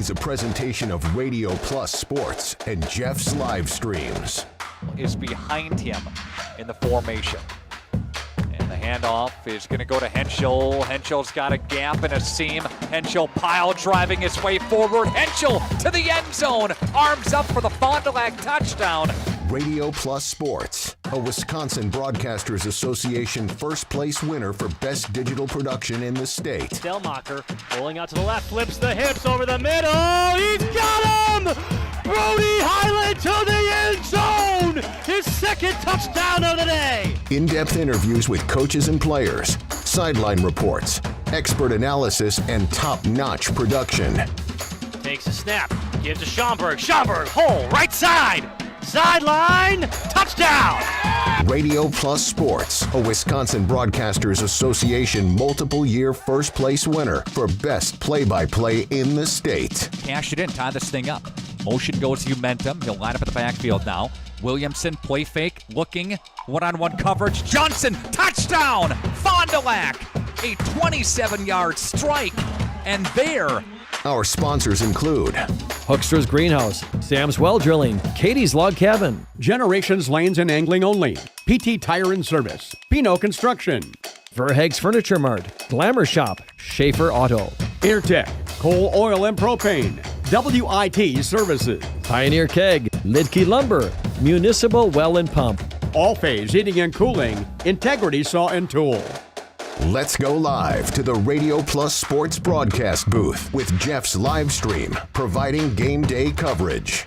is a presentation of Radio Plus Sports and Jeff's live streams. Is behind him in the formation. And the handoff is going to go to Henschel. Henschel's got a gap and a seam. Henschel pile driving his way forward. Henschel to the end zone. Arms up for the Fond du Lac touchdown. Radio Plus Sports, a Wisconsin Broadcasters Association first place winner for best digital production in the state. Delmacher rolling out to the left, flips the hips over the middle. He's got him! Brody Highland to the end zone! His second touchdown of the day! In-depth interviews with coaches and players, sideline reports, expert analysis, and top-notch production. Takes a snap, gives to Schomburg. Schomburg, hole, right side! Sideline, touchdown! Radio Plus Sports, a Wisconsin Broadcasters Association multiple-year first-place winner for best play-by-play in the state. Cash it in, tie this thing up. Motion goes to Umentum. He'll line up at the backfield now. Williamson, play fake, looking, one-on-one coverage. Johnson, touchdown! Fond du Lac, a 27-yard strike. And there, our sponsors include Hoekstra's Greenhouse, Sam's Well Drilling, Katie's Log Cabin, Generations Lanes and Angling Only, PT Tire and Service, Pino Construction, Verheg's Furniture Mart, Glamour Shop, Schaefer Auto, Airtech, Coal, Oil and Propane, WIT Services, Pioneer Keg, Lidke Lumber, Municipal Well and Pump, all-phase heating and cooling, Integrity Saw and Tool. Let's go live to the Radio Plus Sports broadcast booth with Jeff's live stream, providing game day coverage.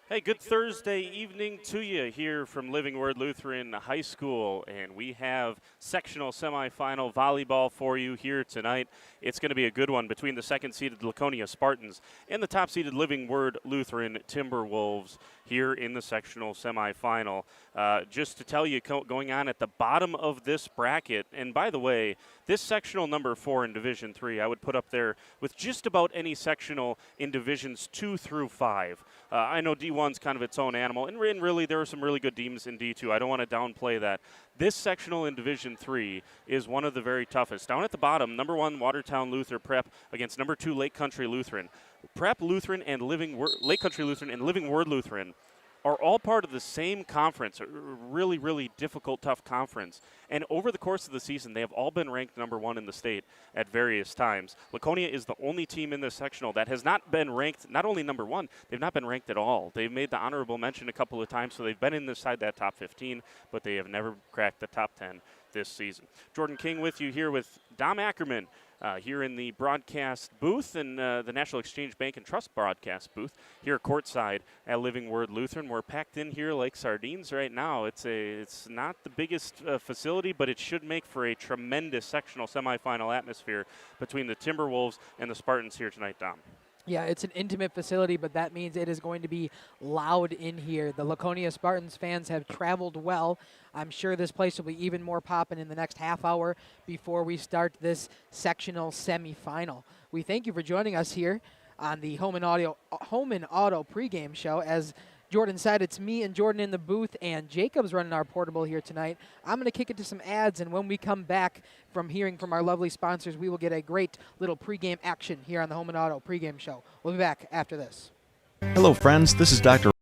Hey, good Thursday evening to you here from Living Word Lutheran High School, and we have sectional semifinal volleyball for you here tonight. It's going to be a good one between the second-seeded Laconia Spartans and the top-seeded Living Word Lutheran Timberwolves here in the sectional semifinal. Just to tell you, going on at the bottom of this bracket, and by the way, this sectional number 4 in Division 3, I would put up there with just about any sectional in Divisions 2 through 5. I know D1's kind of its own animal, and really there are some really good teams in D2. I don't want to downplay that. This sectional in Division 3 is one of the very toughest. Down at the bottom, number 1 Watertown Luther Prep against number 2 Lake Country Lutheran. Prep Lutheran and Lake Country Lutheran and Living Word Lutheran are all part of the same conference, a really, really difficult, tough conference. And over the course of the season, they have all been ranked number 1 in the state at various times. Laconia is the only team in this sectional that has not been ranked, not only number 1, they've not been ranked at all. They've made the honorable mention a couple of times, so they've been inside that top 15, but they have never cracked the top 10 this season. Jordan King with you here with Dom Ackerman. Here in the broadcast booth and the National Exchange Bank and Trust broadcast booth here courtside at Living Word Lutheran. We're packed in here like sardines right now. It's not the biggest facility, but it should make for a tremendous sectional semifinal atmosphere between the Timberwolves and the Spartans here tonight, Dom. Yeah, it's an intimate facility, but that means it is going to be loud in here. The Laconia Spartans fans have traveled well. I'm sure this place will be even more popping in the next half hour before we start this sectional semifinal. We thank you for joining us here on the Home and Auto pregame show. As Jordan said, it's me and Jordan in the booth, and Jacob's running our portable here tonight. I'm going to kick it to some ads, and when we come back from hearing from our lovely sponsors, we will get a great little pregame action here on the Home and Auto pregame show. We'll be back after this. Hello, friends. This is Dr.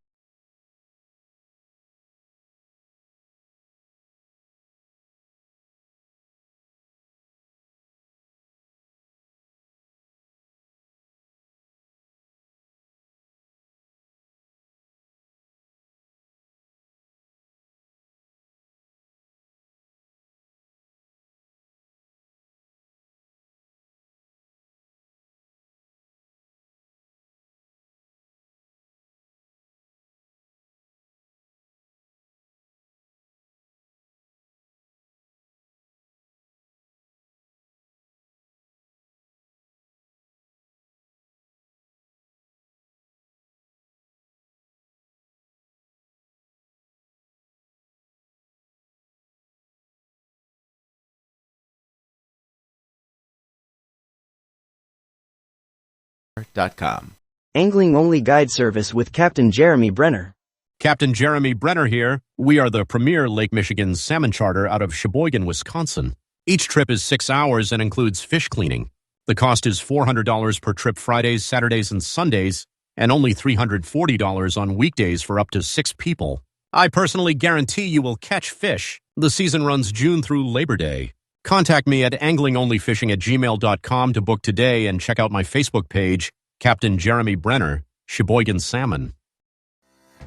Angling-only guide service with Captain Jeremy Brenner. Captain Jeremy Brenner here. We are the premier Lake Michigan salmon charter out of Sheboygan, Wisconsin. Each trip is 6 hours and includes fish cleaning. The cost is $400 per trip Fridays, Saturdays, and Sundays, and only $340 on weekdays for up to 6 people. I personally guarantee you will catch fish. The season runs June through Labor Day. Contact me at anglingonlyfishing@gmail.com to book today and check out my Facebook page, Captain Jeremy Brenner, Sheboygan Salmon.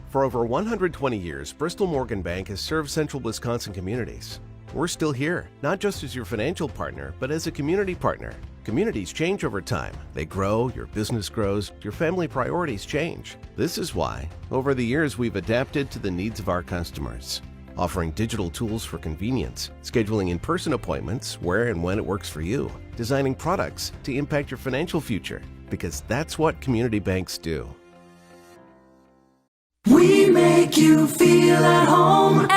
For over 120 years, Bristol Morgan Bank has served central Wisconsin communities. We're still here, not just as your financial partner, but as a community partner. Communities change over time. They grow, your business grows, your family priorities change. This is why, over the years, we've adapted to the needs of our customers, offering digital tools for convenience, scheduling in-person appointments where and when it works for you, designing products to impact your financial future, because that's what community banks do. We make you feel at home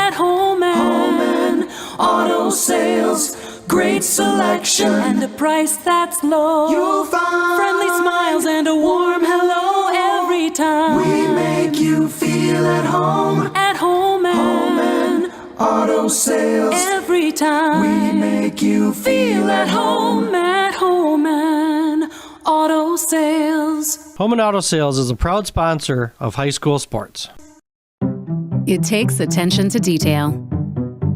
and auto sales. Great selection and a price that's low. You'll find friendly smiles and a warm hello every time. We make you feel at home and auto sales. Every time we make you feel at home and auto sales. Home and Auto Sales is a proud sponsor of high school sports. It takes attention to detail.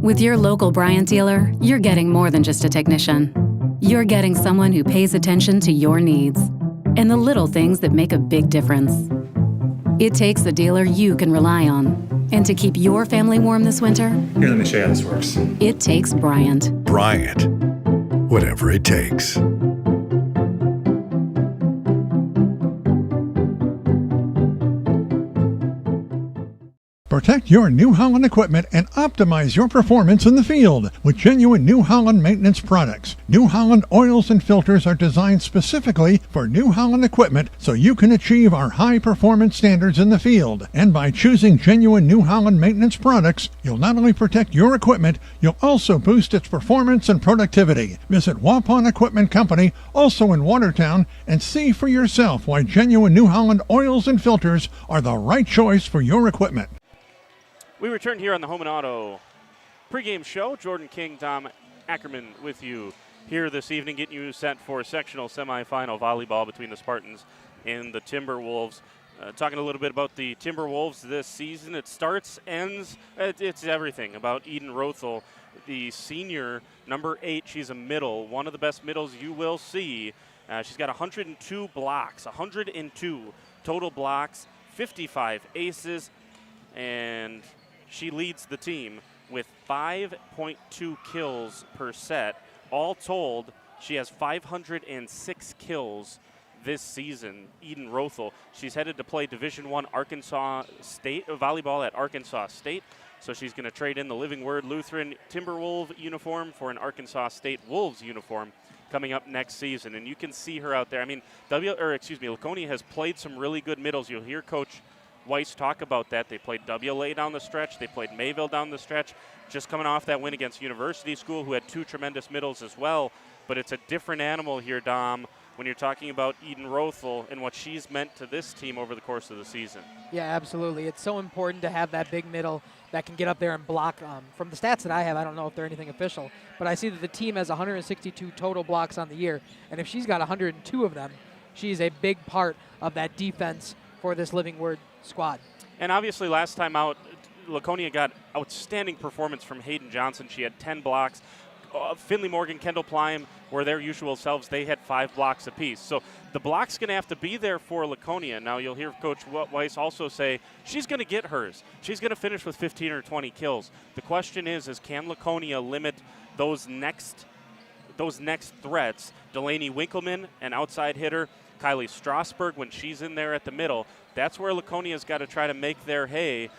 With your local Bryant dealer, you're getting more than just a technician. You're getting someone who pays attention to your needs. and the little things that make a big difference. It takes a dealer you can rely on. And to keep your family warm this winter, here, let me show you how this works. It takes Bryant. Bryant. Whatever it takes. Protect your New Holland equipment and optimize your performance in the field with genuine New Holland maintenance products. New Holland oils and filters are designed specifically for New Holland equipment so you can achieve our high performance standards in the field. And by choosing genuine New Holland maintenance products, you'll not only protect your equipment, you'll also boost its performance and productivity. Visit Waupun Equipment Company, also in Watertown, and see for yourself why genuine New Holland oils and filters are the right choice for your equipment. We return here on the Home and Auto pregame show. Jordan King, Dom Ackerman with you here this evening, getting you set for sectional semifinal volleyball between the Spartans and the Timberwolves. Talking a little bit about the Timberwolves this season. It starts, ends, it's everything about Eden Rothel, the senior, number 8. She's a middle, one of the best middles you will see. She's got 102 blocks, 102 total blocks, 55 aces, and she leads the team with 5.2 kills per set. All told, she has 506 kills this season. Eden Rothel. She's headed to play Division I Arkansas State volleyball at Arkansas State. So she's going to trade in the Living Word Lutheran Timberwolf uniform for an Arkansas State Wolves uniform coming up next season. And you can see her out there. I mean, Laconia has played some really good middles. You'll hear Coach Weiss talk about that. They played WLA down the stretch. They played Mayville down the stretch. Just coming off that win against University School, who had 2 tremendous middles as well. But it's a different animal here, Dom, when you're talking about Eden Rothel and what she's meant to this team over the course of the season. Yeah, absolutely. It's so important to have that big middle that can get up there and block. From the stats that I have, I don't know if they're anything official, but I see that the team has 162 total blocks on the year. And if she's got 102 of them, she's a big part of that defense for this Living Word squad. And obviously last time out, Laconia got outstanding performance from Hayden Johnson. She had 10 blocks. Finley Morgan, Kendall Plym were their usual selves. They had 5 blocks apiece. So the block's going to have to be there for Laconia. Now you'll hear Coach Weiss also say she's going to get hers. She's going to finish with 15 or 20 kills. The question is can Laconia limit those next threats? Delaney Winkleman, an outside hitter. Kylie Strasberg, when she's in there at the middle, that's where Laconia's got to try to make their hay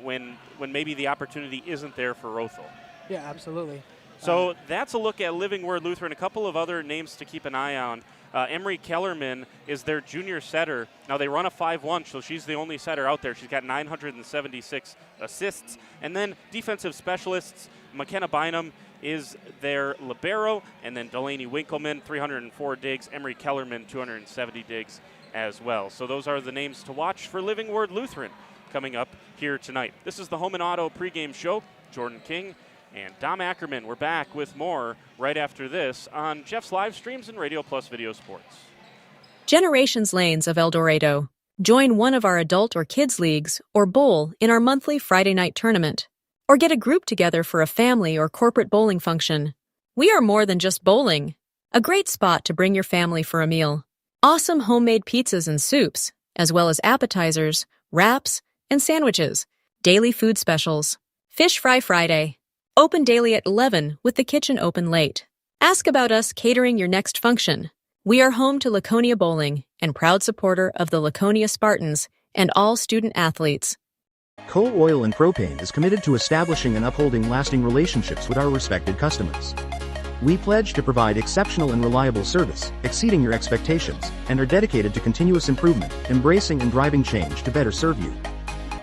when maybe the opportunity isn't there for Rothel. Yeah, absolutely. So that's a look at Living Word Lutheran. A couple of other names to keep an eye on. Emery Kellerman is their junior setter. Now they run a 5-1, so she's the only setter out there. She's got 976 assists. And then defensive specialists, McKenna Bynum is their libero, and then Delaney Winkleman, 304 digs. Emery Kellerman, 270 digs as well. So those are the names to watch for Living Word Lutheran coming up here tonight. This is the Home and Auto pregame show. Jordan King and Dom Ackerman. We're back with more right after this on Jeff's live streams and Radio Plus Video Sports. Generations Lanes of El Dorado. Join one of our adult or kids leagues or bowl in our monthly Friday night tournament. Or get a group together for a family or corporate bowling function. We are more than just bowling. A great spot to bring your family for a meal. Awesome homemade pizzas and soups, as well as appetizers, wraps, and sandwiches. Daily food specials. Fish Fry Friday. Open daily at 11 with the kitchen open late. Ask about us catering your next function. We are home to Laconia Bowling and proud supporter of the Laconia Spartans and all student athletes. Coal Oil and Propane is committed to establishing and upholding lasting relationships with our respected customers. We pledge to provide exceptional and reliable service, exceeding your expectations, and are dedicated to continuous improvement, embracing and driving change to better serve you.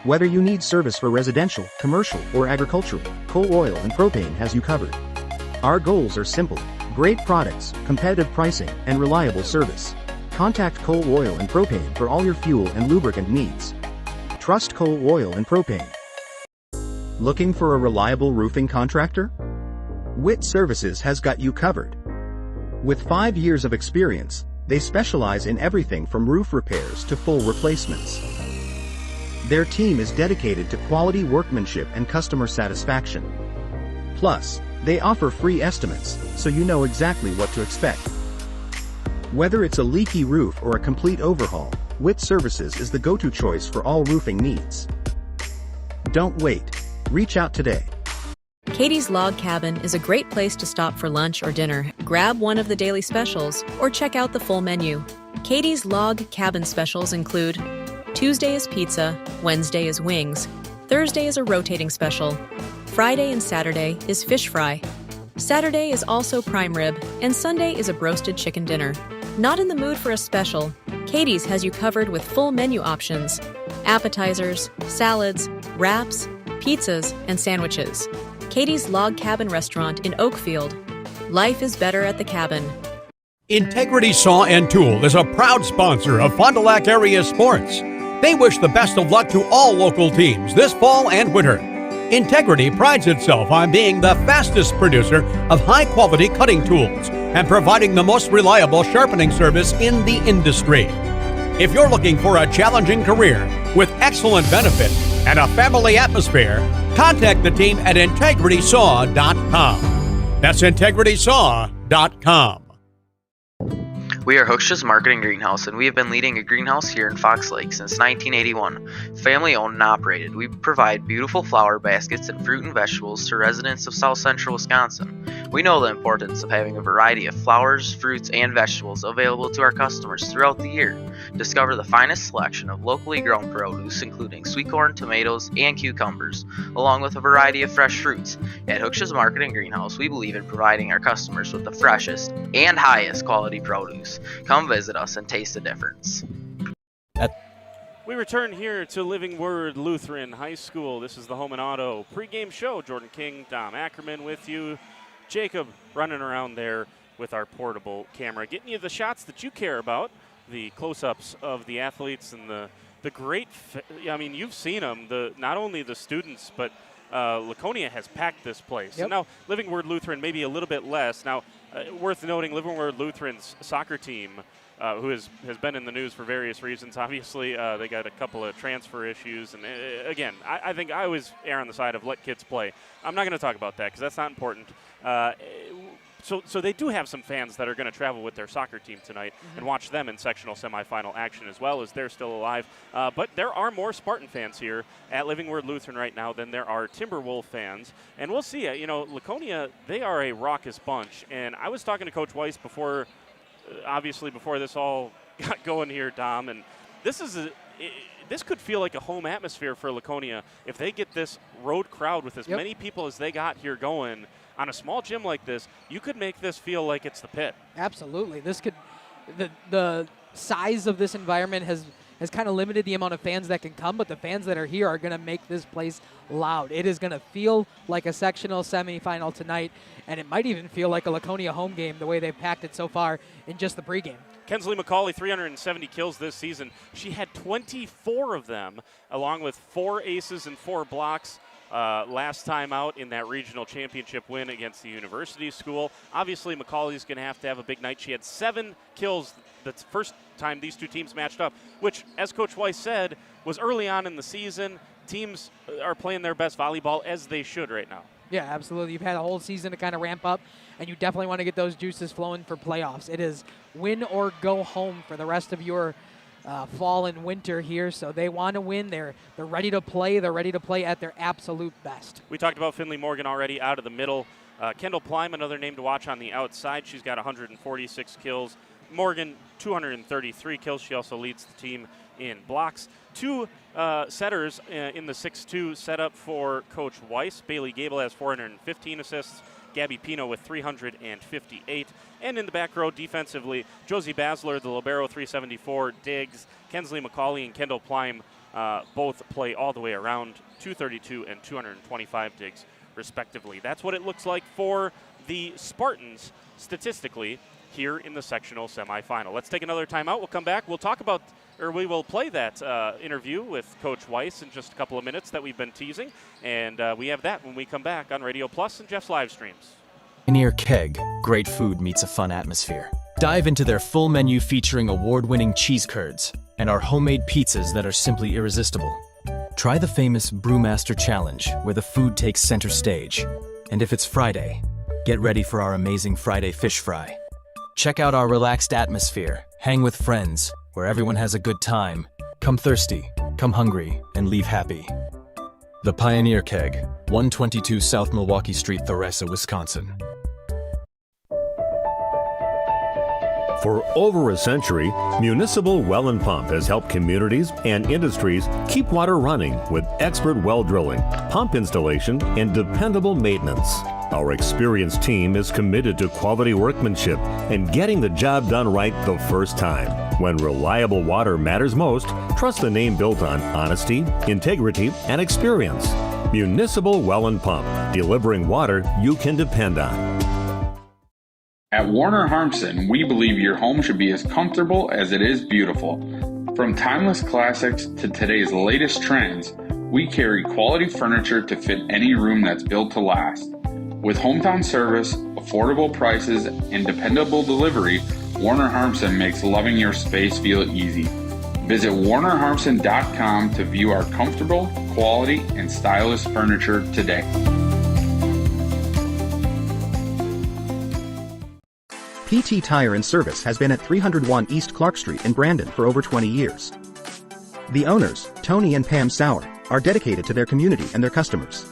Whether you need service for residential, commercial, or agricultural, Coal Oil and Propane has you covered. Our goals are simple: great products, competitive pricing, and reliable service. Contact Coal Oil and Propane for all your fuel and lubricant needs. Trust Coal Oil and Propane. Looking for a reliable roofing contractor? Witt Services has got you covered. With 5 years of experience, they specialize in everything from roof repairs to full replacements. Their team is dedicated to quality workmanship and customer satisfaction. Plus, they offer free estimates, so you know exactly what to expect. Whether it's a leaky roof or a complete overhaul, WIT Services is the go-to choice for all roofing needs. Don't wait. Reach out today. Katie's Log Cabin is a great place to stop for lunch or dinner, grab one of the daily specials, or check out the full menu. Katie's Log Cabin specials include Tuesday is pizza, Wednesday is wings, Thursday is a rotating special, Friday and Saturday is fish fry, Saturday is also prime rib, and Sunday is a broasted chicken dinner. Not in the mood for a special? Katie's has you covered with full menu options, appetizers, salads, wraps, pizzas, and sandwiches. Katie's Log Cabin Restaurant in Oakfield. Life is better at the cabin. Integrity Saw and Tool is a proud sponsor of Fond du Lac area sports. They wish the best of luck to all local teams this fall and winter. Integrity prides itself on being the fastest producer of high-quality cutting tools and providing the most reliable sharpening service in the industry. If you're looking for a challenging career with excellent benefits and a family atmosphere, contact the team at integritysaw.com. That's integritysaw.com. We are Hooksha's Marketing Greenhouse, and we have been leading a greenhouse here in Fox Lake since 1981. Family owned and operated, we provide beautiful flower baskets and fruit and vegetables to residents of South Central Wisconsin. We know the importance of having a variety of flowers, fruits, and vegetables available to our customers throughout the year. Discover the finest selection of locally grown produce, including sweet corn, tomatoes, and cucumbers, along with a variety of fresh fruits. At Hooksha's Marketing Greenhouse, we believe in providing our customers with the freshest and highest quality produce. Come visit us and taste the difference. We return here to Living Word Lutheran High School. This is the Home and Auto pregame show. Jordan King, Dom Ackerman with you. Jacob running around there with our portable camera, getting you the shots that you care about, the close-ups of the athletes and the great, I mean, you've seen them, not only the students, but Laconia has packed this place. Yep. And now Living Word Lutheran maybe a little bit less. Now, worth noting, Living Word Lutheran's soccer team, who has been in the news for various reasons. Obviously, they got a couple of transfer issues. And again, I think I always err on the side of let kids play. I'm not going to talk about that because that's not important. So they do have some fans that are going to travel with their soccer team tonight and watch them in sectional semifinal action as well, as they're still alive. But there are more Spartan fans here at Living Word Lutheran right now than there are Timberwolf fans. And we'll see. Laconia, they are a raucous bunch. And I was talking to Coach Weiss before this all got going here, Dom. And this could feel like a home atmosphere for Laconia if they get this road crowd with as many people as they got here going. On a small gym like this, you could make this feel like it's the pit. Absolutely. This could, the size of this environment has kind of limited the amount of fans that can come, but the fans that are here are going to make this place loud. It is going to feel like a sectional semifinal tonight, and it might even feel like a Laconia home game the way they've packed it so far in just the pregame. Kensley McCauley, 370 kills this season. She had 24 of them, along with 4 aces and 4 blocks. Last time out in that regional championship win against the university school. Obviously, McCauley's going to have a big night. She had 7 kills the first time these two teams matched up, which, as Coach Weiss said, was early on in the season. Teams are playing their best volleyball, as they should right now. Yeah, absolutely. You've had a whole season to kind of ramp up, and you definitely want to get those juices flowing for playoffs. It is win or go home for the rest of your fall and winter here, so they want to win. They're ready to play. They're ready to play at their absolute best. We talked about Finley Morgan already out of the middle. Kendall Pleim, another name to watch on the outside. She's got 146 kills. Morgan, 233 kills. She also leads the team in blocks. 2 setters in the 6-2 setup for Coach Weiss. Bailey Gable has 415 assists. Gabby Pino with 358. And in the back row defensively, Josie Basler, the libero, 374 digs. Kensley McCauley and Kendall Pleim both play all the way around, 232 and 225 digs respectively. That's what it looks like for the Spartans statistically here in the sectional semifinal. Let's take another timeout. We'll come back. We will play that interview with Coach Weiss in just a couple of minutes that we've been teasing. And we have that when we come back on Radio Plus and Jeff's live streams. Near Keg, great food meets a fun atmosphere. Dive into their full menu featuring award-winning cheese curds and our homemade pizzas that are simply irresistible. Try the famous Brewmaster Challenge, where the food takes center stage. And if it's Friday, get ready for our amazing Friday fish fry. Check out our relaxed atmosphere, hang with friends, where everyone has a good time. Come thirsty, come hungry, and leave happy. The Pioneer Keg, 122 South Milwaukee Street, Theresa, Wisconsin. For over a century, Municipal Well and Pump has helped communities and industries keep water running with expert well drilling, pump installation, and dependable maintenance. Our experienced team is committed to quality workmanship and getting the job done right the first time. When reliable water matters most, trust the name built on honesty, integrity, and experience. Municipal Well and Pump, delivering water you can depend on. At Warner Harmson, we believe your home should be as comfortable as it is beautiful. From timeless classics to today's latest trends, we carry quality furniture to fit any room that's built to last. With hometown service, affordable prices, and dependable delivery, Warner Harmson makes loving your space feel easy. Visit warnerharmson.com to view our comfortable, quality, and stylish furniture today. PT Tire and Service has been at 301 East Clark Street in Brandon for over 20 years. The owners, Tony and Pam Sauer, are dedicated to their community and their customers.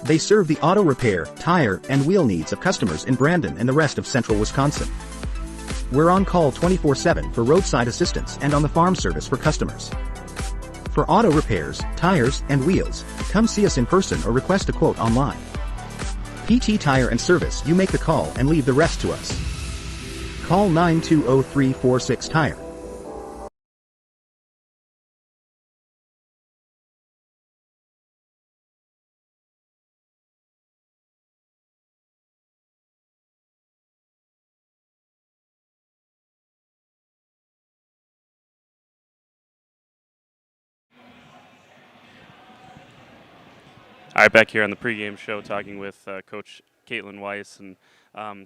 They serve the auto repair, tire, and wheel needs of customers in Brandon and the rest of central Wisconsin. We're on call 24/7 for roadside assistance and on the farm service for customers. For auto repairs, tires, and wheels, come see us in person or request a quote online. PT Tire and Service, you make the call and leave the rest to us. Call 920-346-TIRE. All right, back here on the pregame show talking with Coach Caitlin Weiss. And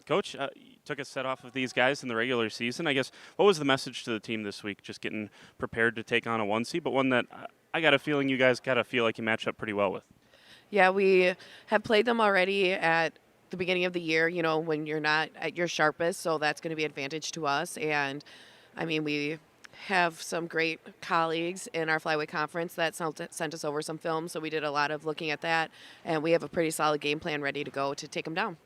Coach, you took a set off of these guys in the regular season. I guess, what was the message to the team this week? Just getting prepared to take on a 1 seed, but one that I got a feeling you guys got to feel like you match up pretty well with. Yeah, we have played them already at the beginning of the year, you know, when you're not at your sharpest, so that's going to be an advantage to us. And, I mean, we have some great colleagues in our flyweight conference that sent us over some film, so we did a lot of looking at that, and we have a pretty solid game plan ready to go to take them down.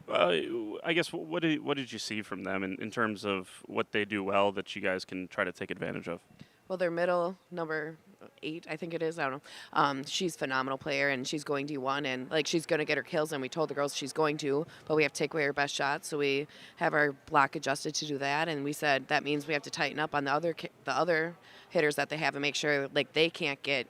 I guess, what did you see from them in terms of what they do well that you guys can try to take advantage of? Well, their middle, number 8, I think it is, I don't know. She's a phenomenal player, and she's going D1, and like she's going to get her kills, and we told the girls she's going to, but we have to take away her best shots, so we have our block adjusted to do that, and we said that means we have to tighten up on the other hitters that they have and make sure like they can't get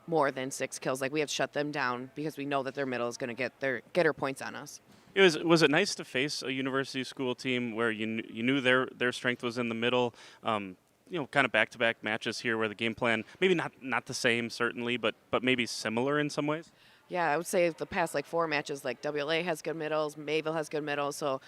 more than 6 kills. Like we have to shut them down because we know that their middle is going to get her points on us. Was it nice to face a university school team where you knew their strength was in the middle? You know, kind of back-to-back matches here where the game plan, maybe not the same certainly, but maybe similar in some ways? Yeah, I would say the past 4 matches, like WLA has good middles, Mayville has good middles, so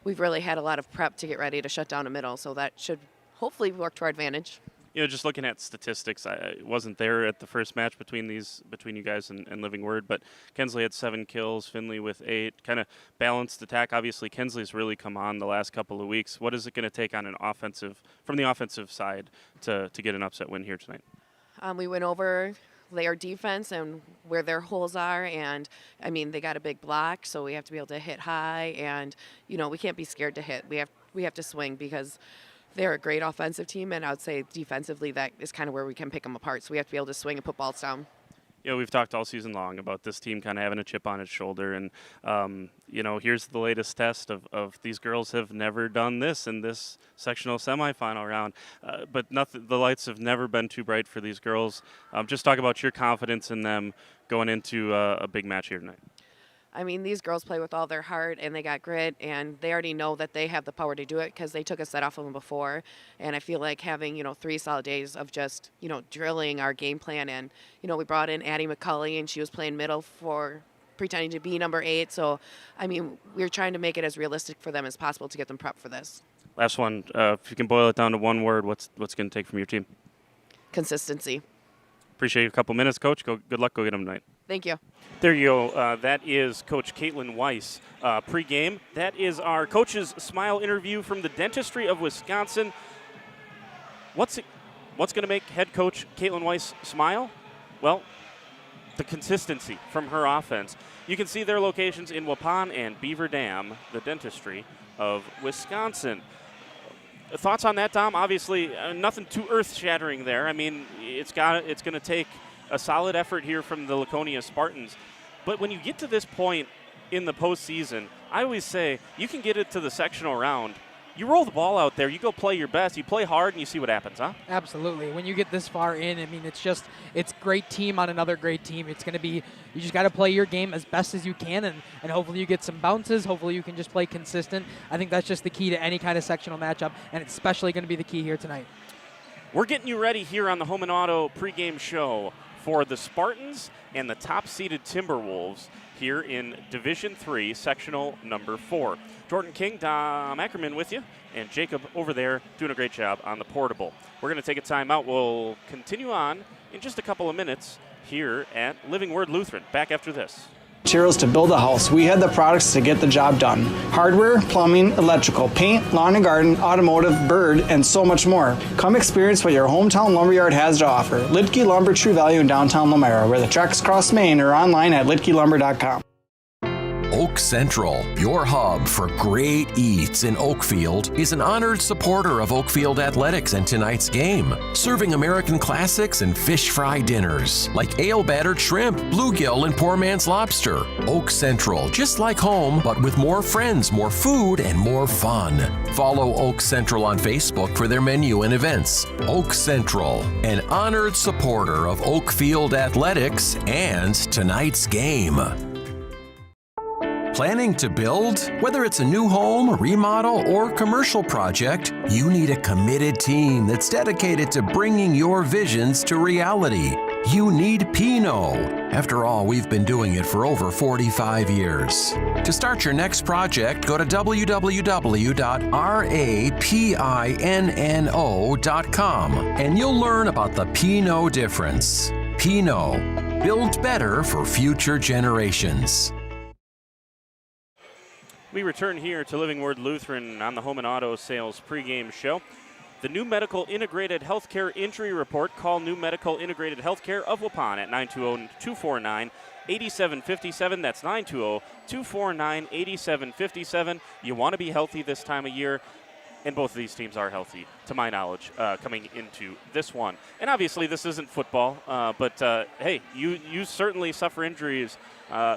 we've really had a lot of prep to get ready to shut down a middle, so that should hopefully work to our advantage. You know, just looking at statistics, I wasn't there at the first match between you guys and Living Word, but Kensley had 7 kills, Finley with 8, kind of balanced attack. Obviously, Kensley's really come on the last couple of weeks. What is it going to take on from the offensive side to get an upset win here tonight? We went over their defense and where their holes are, and I mean they got a big block, so we have to be able to hit high, and you know we can't be scared to hit. We have to swing because they're a great offensive team, and I would say defensively that is kind of where we can pick them apart. So we have to be able to swing and put balls down. You know, we've talked all season long about this team kind of having a chip on its shoulder, and you know, here's the latest test of these girls have never done this in this sectional semifinal round, but the lights have never been too bright for these girls. Just talk about your confidence in them going into a big match here tonight. I mean, these girls play with all their heart, and they got grit, and they already know that they have the power to do it because they took a set off of them before. And I feel like having, 3 solid days of just, drilling our game plan. And, we brought in Addie McCulley, and she was playing middle for pretending to be number 8. So, I mean, we're trying to make it as realistic for them as possible to get them prepped for this. Last one, if you can boil it down to one word, what's going to take from your team? Consistency. Appreciate a couple minutes, Coach. Good luck. Go get them tonight. Thank you. There you go. That is Coach Caitlin Weiss pregame. That is our Coach's Smile interview from the Dentistry of Wisconsin. What's going to make head coach Caitlin Weiss smile? Well, the consistency from her offense. You can see their locations in Waupun and Beaver Dam, the Dentistry of Wisconsin. Thoughts on that, Tom? Obviously, nothing too earth-shattering there. I mean, it's going to take a solid effort here from the Laconia Spartans. But when you get to this point in the postseason, I always say you can get it to the sectional round. You roll the ball out there, you go play your best, you play hard, and you see what happens, huh? Absolutely. When you get this far in, I mean, it's great team on another great team. It's going to be, you just got to play your game as best as you can, and hopefully you get some bounces. Hopefully you can just play consistent. I think that's just the key to any kind of sectional matchup, and it's especially going to be the key here tonight. We're getting you ready here on the Home and Auto pregame show for the Spartans and the top-seeded Timberwolves here in Division III, sectional number 4. Jordan King, Dom Ackerman with you, and Jacob over there doing a great job on the portable. We're going to take a timeout. We'll continue on in just a couple of minutes here at Living Word Lutheran. Back after this. Materials to build a house. We had the products to get the job done. Hardware, plumbing, electrical, paint, lawn and garden, automotive, bird, and so much more. Come experience what your hometown lumberyard has to offer. Lidke Lumber, True Value in downtown Lamera, where the tracks cross Maine, or online at lidkelumber.com. Oak Central, your hub for great eats in Oakfield, is an honored supporter of Oakfield Athletics and tonight's game, serving American classics and fish fry dinners like ale-battered shrimp, bluegill, and poor man's lobster. Oak Central, just like home, but with more friends, more food, and more fun. Follow Oak Central on Facebook for their menu and events. Oak Central, an honored supporter of Oakfield Athletics and tonight's game. Planning to build? Whether it's a new home, remodel, or commercial project, you need a committed team that's dedicated to bringing your visions to reality. You need Pino. After all, we've been doing it for over 45 years. To start your next project, go to www.rapinno.com and you'll learn about the Pino difference. Pino, build better for future generations. We return here to Living Word Lutheran on the Home and Auto Sales pregame show. The New Medical Integrated Healthcare Injury Report. Call New Medical Integrated Healthcare of Waupun at 920-249-8757. That's 920-249-8757. You want to be healthy this time of year, and both of these teams are healthy, to my knowledge, coming into this one. And obviously this isn't football, but hey, you certainly suffer injuries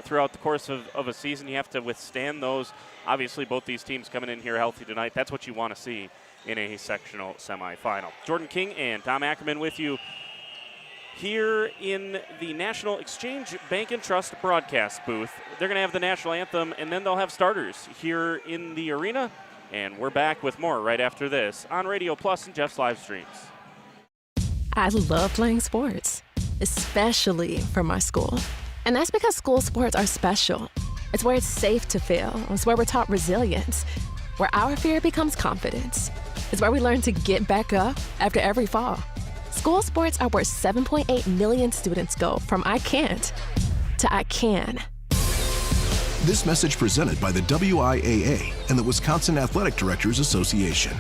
throughout the course of a season. You have to withstand those. Obviously, both these teams coming in here healthy tonight. That's what you want to see in a sectional semifinal. Jordan King and Tom Ackerman with you here in the National Exchange Bank and Trust broadcast booth. They're going to have the national anthem, and then they'll have starters here in the arena. And we're back with more right after this on Radio Plus and Jeff's live streams. I love playing sports, especially for my school. And that's because school sports are special. It's where it's safe to fail. It's where we're taught resilience, where our fear becomes confidence. It's where we learn to get back up after every fall. School sports are where 7.8 million students go from I can't to I can. This message presented by the WIAA and the Wisconsin Athletic Directors Association.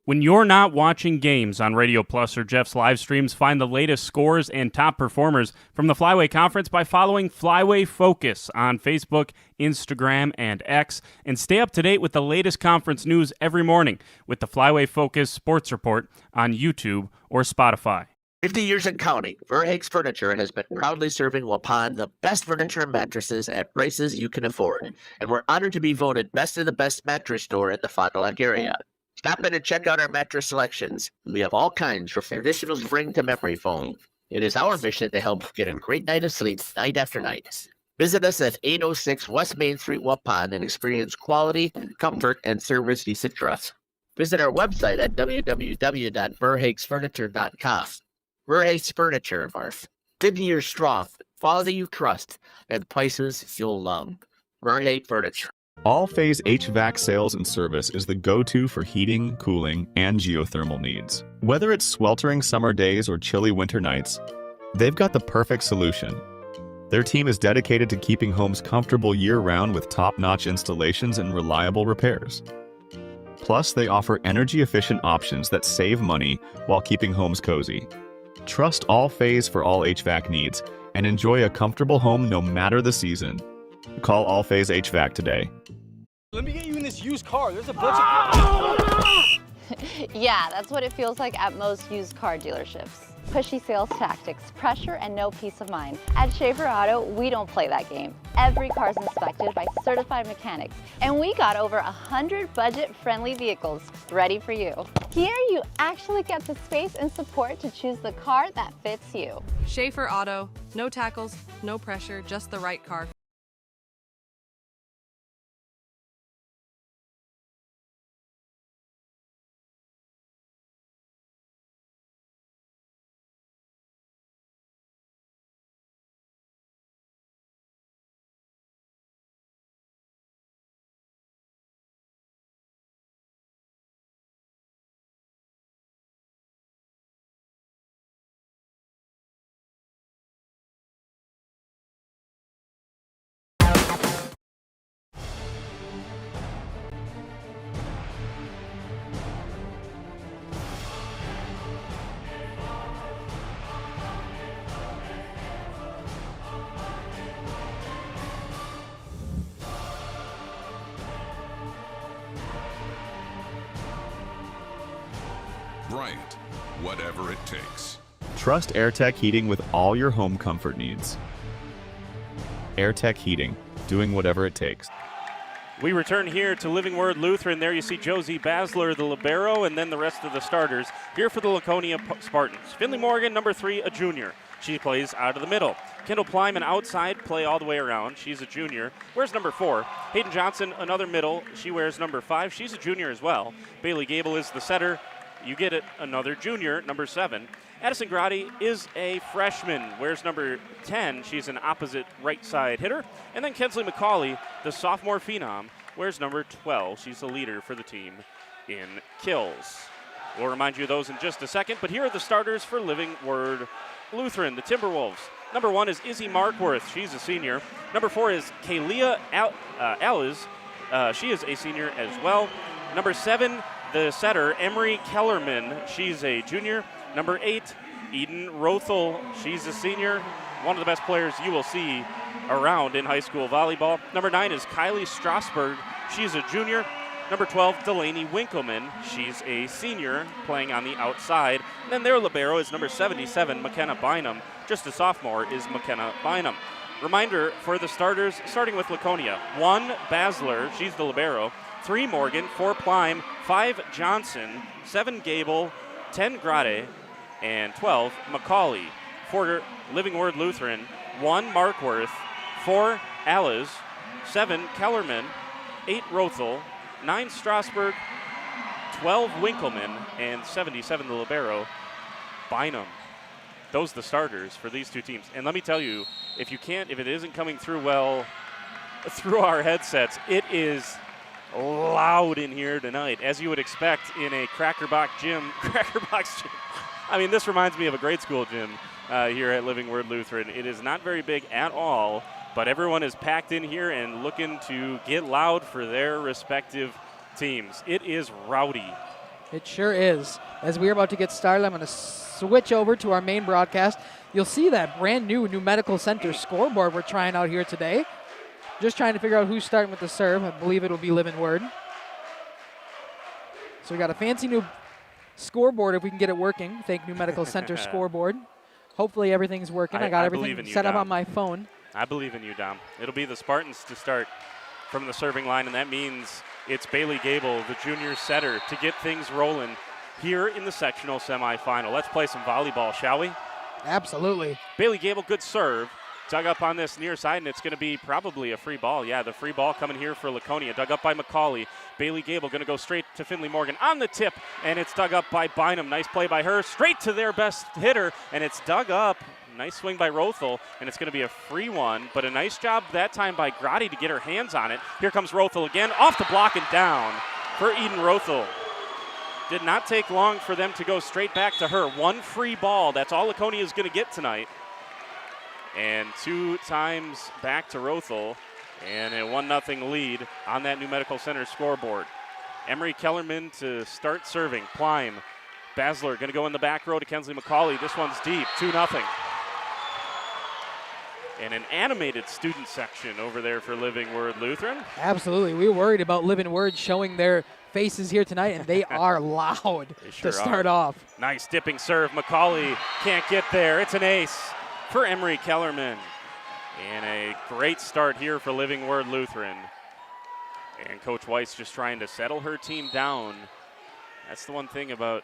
When you're not watching games on Radio Plus or Jeff's live streams, find the latest scores and top performers from the Flyway Conference by following Flyway Focus on Facebook, Instagram, and X, and stay up to date with the latest conference news every morning with the Flyway Focus Sports Report on YouTube or Spotify. 50 years and counting, Verhaeg's Furniture has been proudly serving Waupun the best furniture and mattresses at prices you can afford. And we're honored to be voted best of the best mattress store in the Fond du Lac area. Stop in and check out our mattress selections. We have all kinds from traditional spring to memory foam. It is our mission to help you get a great night of sleep night after night. Visit us at 806 West Main Street, Waupun, and experience quality, comfort, and service you should trust. Visit our website at www.verhaegsfurniture.com. Verhaeg's Furniture, Marf. 50 years strong, quality you trust, and prices you'll love. Verhaeg Furniture. All-Phase HVAC sales and service is the go-to for heating, cooling, and geothermal needs. Whether it's sweltering summer days or chilly winter nights, they've got the perfect solution. Their team is dedicated to keeping homes comfortable year-round with top-notch installations and reliable repairs. Plus, they offer energy-efficient options that save money while keeping homes cozy. Trust All-Phase for all HVAC needs and enjoy a comfortable home no matter the season. Call All-Phase HVAC today. Let me get you in this used car. There's a bunch of... Yeah, that's what it feels like at most used car dealerships. Pushy sales tactics, pressure, and no peace of mind. At Schaefer Auto, we don't play that game. Every car's inspected by certified mechanics, and we got over 100 budget-friendly vehicles ready for you. Here, you actually get the space and support to choose the car that fits you. Schaefer Auto, no tackles, no pressure, just the right car. Bryant, whatever it takes. Trust AirTech Heating with all your home comfort needs. AirTech Heating, doing whatever it takes. We return here to Living Word Lutheran. There you see Josie Basler, the libero, and then the rest of the starters here for the Laconia Spartans. Finley Morgan, number 3, a junior. She plays out of the middle. Kendall Plyman outside, play all the way around. She's a junior. Wears number 4. Hayden Johnson, another middle. She wears number 5. She's a junior as well. Bailey Gable is the setter. You get it, another junior, number 7. Addison Grotti is a freshman, wears number 10. She's an opposite right side hitter. And then Kensley McCauley, the sophomore phenom, wears number 12. She's the leader for the team in kills. We'll remind you of those in just a second, but here are the starters for Living Word Lutheran, the Timberwolves. Number 1 is Izzy Markworth. She's a senior. Number 4 is Kalia Aliz. She is a senior as well. Number 7, the setter, Emery Kellerman. She's a junior. Number 8, Eden Rothel. She's a senior. One of the best players you will see around in high school volleyball. Number 9 is Kylie Strasberg. She's a junior. Number 12, Delaney Winkleman. She's a senior playing on the outside. And then their libero is number 77, McKenna Bynum. Just a sophomore is McKenna Bynum. Reminder for the starters, starting with Laconia. 1, Basler. She's the libero. 3, Morgan. 4, Plyme. 5, Johnson. 7, Gable. 10, Grade. And 12, McCauley. For Living Word Lutheran, 1, Markworth. 4, Aliz. 7, Kellerman. 8, Rothel. 9, Strasberg. 12, Winkleman. And 77, the libero, Bynum. Those are the starters for these two teams. And let me tell you, if it isn't coming through well through our headsets, it is loud in here tonight, as you would expect in a Crackerbox gym. I mean, this reminds me of a grade school gym here at Living Word Lutheran. It is not very big at all, but everyone is packed in here and looking to get loud for their respective teams. It is rowdy. It sure is. As we're about to get started, I'm going to switch over to our main broadcast. You'll see that brand new Medical Center scoreboard we're trying out here today. Just trying to figure out who's starting with the serve. I believe it'll be Living Word. So we got a fancy new scoreboard if we can get it working. Thank New Medical Center scoreboard. Hopefully everything's working. I got everything set up on my phone. I believe in you, Dom. It'll be the Spartans to start from the serving line, and that means it's Bailey Gable, the junior setter, to get things rolling here in the sectional semifinal. Let's play some volleyball, shall we? Absolutely. Bailey Gable, good serve. Dug up on this near side, and it's going to be probably a free ball. Yeah, the free ball coming here for Laconia. Dug up by McCauley. Bailey Gable going to go straight to Finley Morgan on the tip, and it's dug up by Bynum. Nice play by her. Straight to their best hitter, and it's dug up Nice swing by Rothel, and it's going to be a free one, but a nice job that time by Grotti to get her hands on it. Here comes Rothel again, off the block and down for Eden Rothel. Did not take long for them to go straight back to her. One free ball, that's all Laconia is going to get tonight. And 2 times back to Rothel, and a 1-0 lead on that New Medical Center scoreboard. Emery Kellerman to start serving. Plime, Basler going to go in the back row to Kensley McCauley. This one's deep, 2-0. And an animated student section over there for Living Word Lutheran. Absolutely. We were worried about Living Word showing their faces here tonight, and they are loud to start off. Nice dipping serve. McCauley can't get there. It's an ace for Emery Kellerman. And a great start here for Living Word Lutheran. And Coach Weiss just trying to settle her team down. That's the one thing about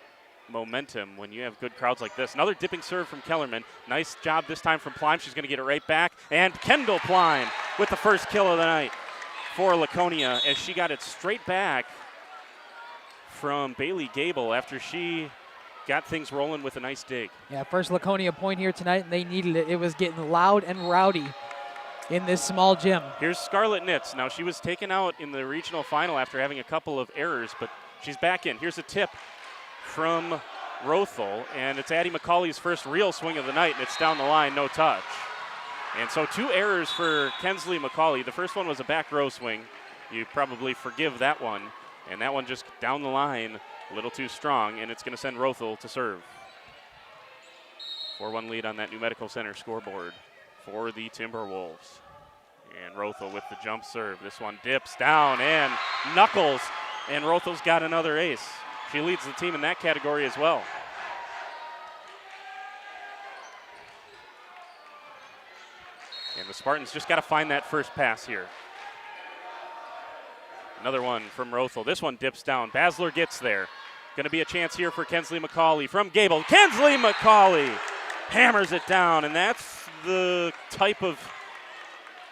momentum when you have good crowds like this. Another dipping serve from Kellerman. Nice job this time from Plime. She's going to get it right back. And Kendall Plime with the first kill of the night for Laconia as she got it straight back from Bailey Gable after she got things rolling with a nice dig. Yeah, first Laconia point here tonight, and they needed it. It was getting loud and rowdy in this small gym. Here's Scarlett Nitz. Now, she was taken out in the regional final after having a couple of errors, but she's back in. Here's a tip from Rothel, and it's Addie McCauley's first real swing of the night, and it's down the line, no touch. And so 2 errors for Kensley McCauley. The first one was a back row swing. You probably forgive that one. And that one just down the line, a little too strong, and it's going to send Rothel to serve. 4-1 lead on that New Medical Center scoreboard for the Timberwolves. And Rothel with the jump serve. This one dips down and knuckles, and Rothel's got another ace. She leads the team in that category as well. And the Spartans just got to find that first pass here. Another one from Rothel. This one dips down. Basler gets there. Going to be a chance here for Kensley McCauley from Gable. Kensley McCauley hammers it down, and that's the type of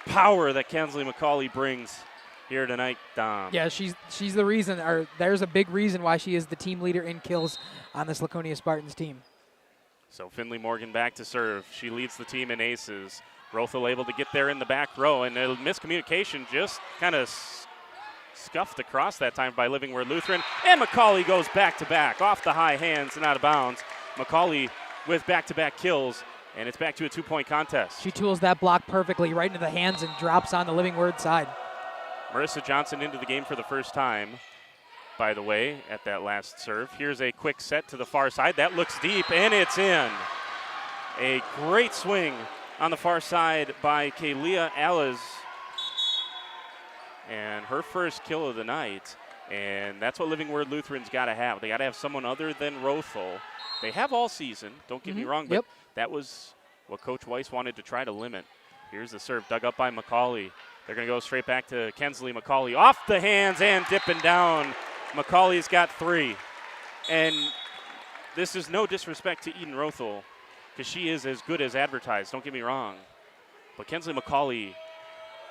power that Kensley McCauley brings here tonight, Dom. Yeah, she's the reason, or there's a big reason why she is the team leader in kills on this Laconia Spartans team. So Finley Morgan back to serve. She leads the team in aces. Rothel able to get there in the back row, and a miscommunication just kind of scuffed across that time by Living Word Lutheran. And McCauley goes back-to-back off the high hands and out of bounds. McCauley with back-to-back kills, and it's back to a 2-point contest. She tools that block perfectly right into the hands and drops on the Living Word side. Marissa Johnson into the game for the first time, by the way, at that last serve. Here's a quick set to the far side. That looks deep, and it's in. A great swing on the far side by Kaylia Aliz. And her first kill of the night. And that's what Living Word Lutheran's got to have. They got to have someone other than Rothel. They have all season, don't get me wrong, but that was what Coach Weiss wanted to try to limit. Here's the serve dug up by McCauley. They're going to go straight back to Kensley McCauley. Off the hands and dipping down. McCauley's got 3. And this is no disrespect to Eden Rothel, because she is as good as advertised, don't get me wrong. But Kensley McCauley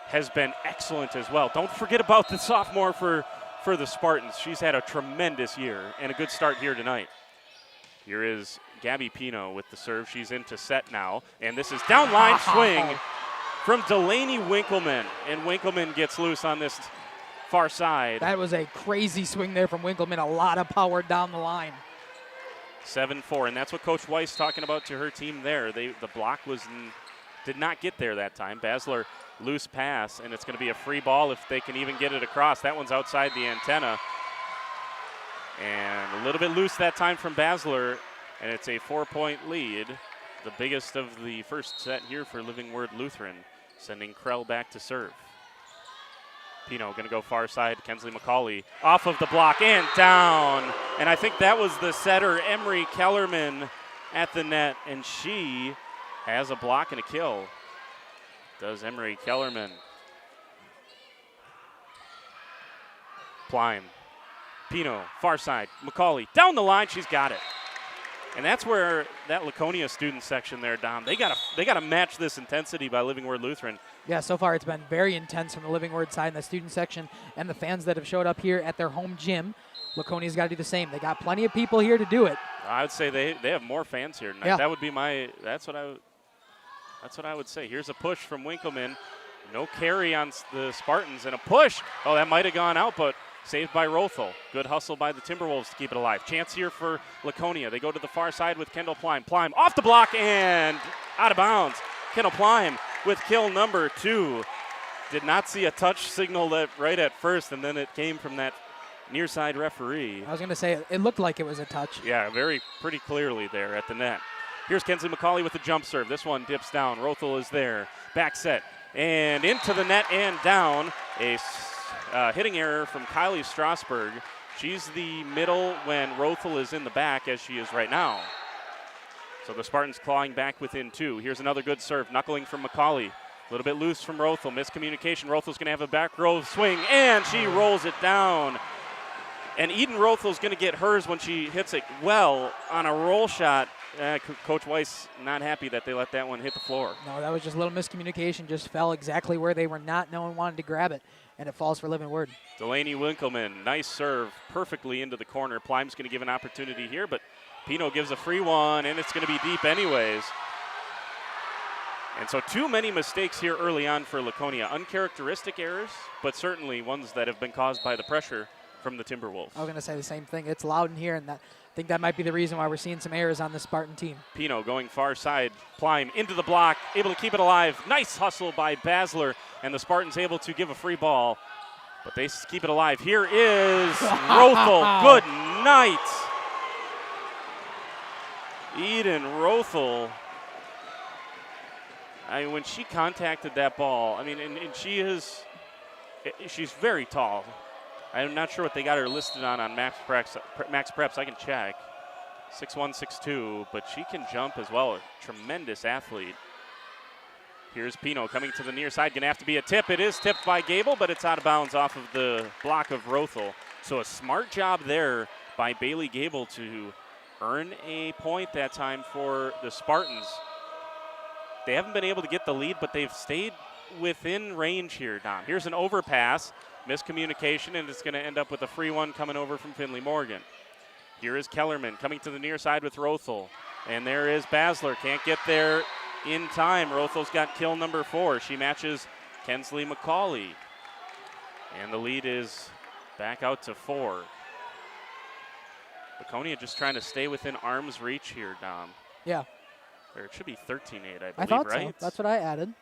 has been excellent as well. Don't forget about the sophomore for the Spartans. She's had a tremendous year and a good start here tonight. Here is Gabby Pino with the serve. She's into set now, and this is downline swing from Delaney Winkleman, and Winkleman gets loose on this far side. That was a crazy swing there from Winkleman, a lot of power down the line. 7-4, and that's what Coach Weiss talking about to her team there. The block did not get there that time. Basler loose pass, and it's going to be a free ball if they can even get it across. That one's outside the antenna. And a little bit loose that time from Basler, and it's a 4-point lead, the biggest of the first set here for Living Word Lutheran, sending Krell back to serve. Pino going to go far side. Kensley McCauley off of the block and down. And I think that was the setter, Emery Kellerman, at the net, and she has a block and a kill. Does Emery Kellerman. Plime. Pino, far side. McCauley, down the line, she's got it. And that's where that Laconia student section there, Dom, they gotta match this intensity by Living Word Lutheran. Yeah, so far it's been very intense from the Living Word side and the student section and the fans that have showed up here at their home gym. Laconia's got to do the same. They got plenty of people here to do it. I would say they have more fans here tonight. Yeah. That would be that's what I would That's what I would say. Here's a push from Winkleman. No carry on the Spartans, and a push. Oh, that might have gone out, but saved by Rothel. Good hustle by the Timberwolves to keep it alive. Chance here for Laconia. They go to the far side with Kendall Plime. Plime off the block and out of bounds. Kendall Plime with kill number 2. Did not see a touch signal right at first, and then it came from that near side referee. I was going to say, it looked like it was a touch. Yeah, pretty clearly there at the net. Here's Kensley McCauley with the jump serve. This one dips down. Rothel is there. Back set. And into the net and down. A hitting error from Kylie Strasberg. She's the middle when Rothel is in the back, as she is right now. So the Spartans clawing back within 2. Here's another good serve. Knuckling from McCauley. A little bit loose from Rothel. Miscommunication. Rothel's going to have a back row swing, and she rolls it down. And Eden Rothel's going to get hers when she hits it well on a roll shot. Coach Weiss not happy that they let that one hit the floor. No, that was just a little miscommunication. Just fell exactly where they were not. No one wanted to grab it, and it falls for Living Word. Delaney Winkleman, nice serve, perfectly into the corner. Plime's going to give an opportunity here, but Pino gives a free one, and it's going to be deep anyways. And so too many mistakes here early on for Laconia. Uncharacteristic errors, but certainly ones that have been caused by the pressure from the Timberwolves. I was going to say the same thing. It's loud in here, and I think that might be the reason why we're seeing some errors on the Spartan team. Pino going far side. Plime into the block, able to keep it alive. Nice hustle by Basler, and the Spartans able to give a free ball, but they keep it alive. Here is Rothel. Good night. Eden Rothel. When she contacted that ball, and she's very tall. I'm not sure what they got her listed on Max Preps. I can check. 6'1", 6'2", but she can jump as well. A tremendous athlete. Here's Pino coming to the near side. Going to have to be a tip. It is tipped by Gable, but it's out of bounds off of the block of Rothel. So a smart job there by Bailey Gable to earn a point that time for the Spartans. They haven't been able to get the lead, but they've stayed within range here, Dom. Here's an overpass. Miscommunication, and it's going to end up with a free one coming over from Finley Morgan. Here is Kellerman coming to the near side with Rothel. And there is Basler. Can't get there in time. Rothel's got kill number 4. She matches Kensley McCauley. And the lead is back out to 4. Laconia just trying to stay within arm's reach here, Dom. Yeah. Or it should be 13-8, I believe, I thought right? so. That's what I added.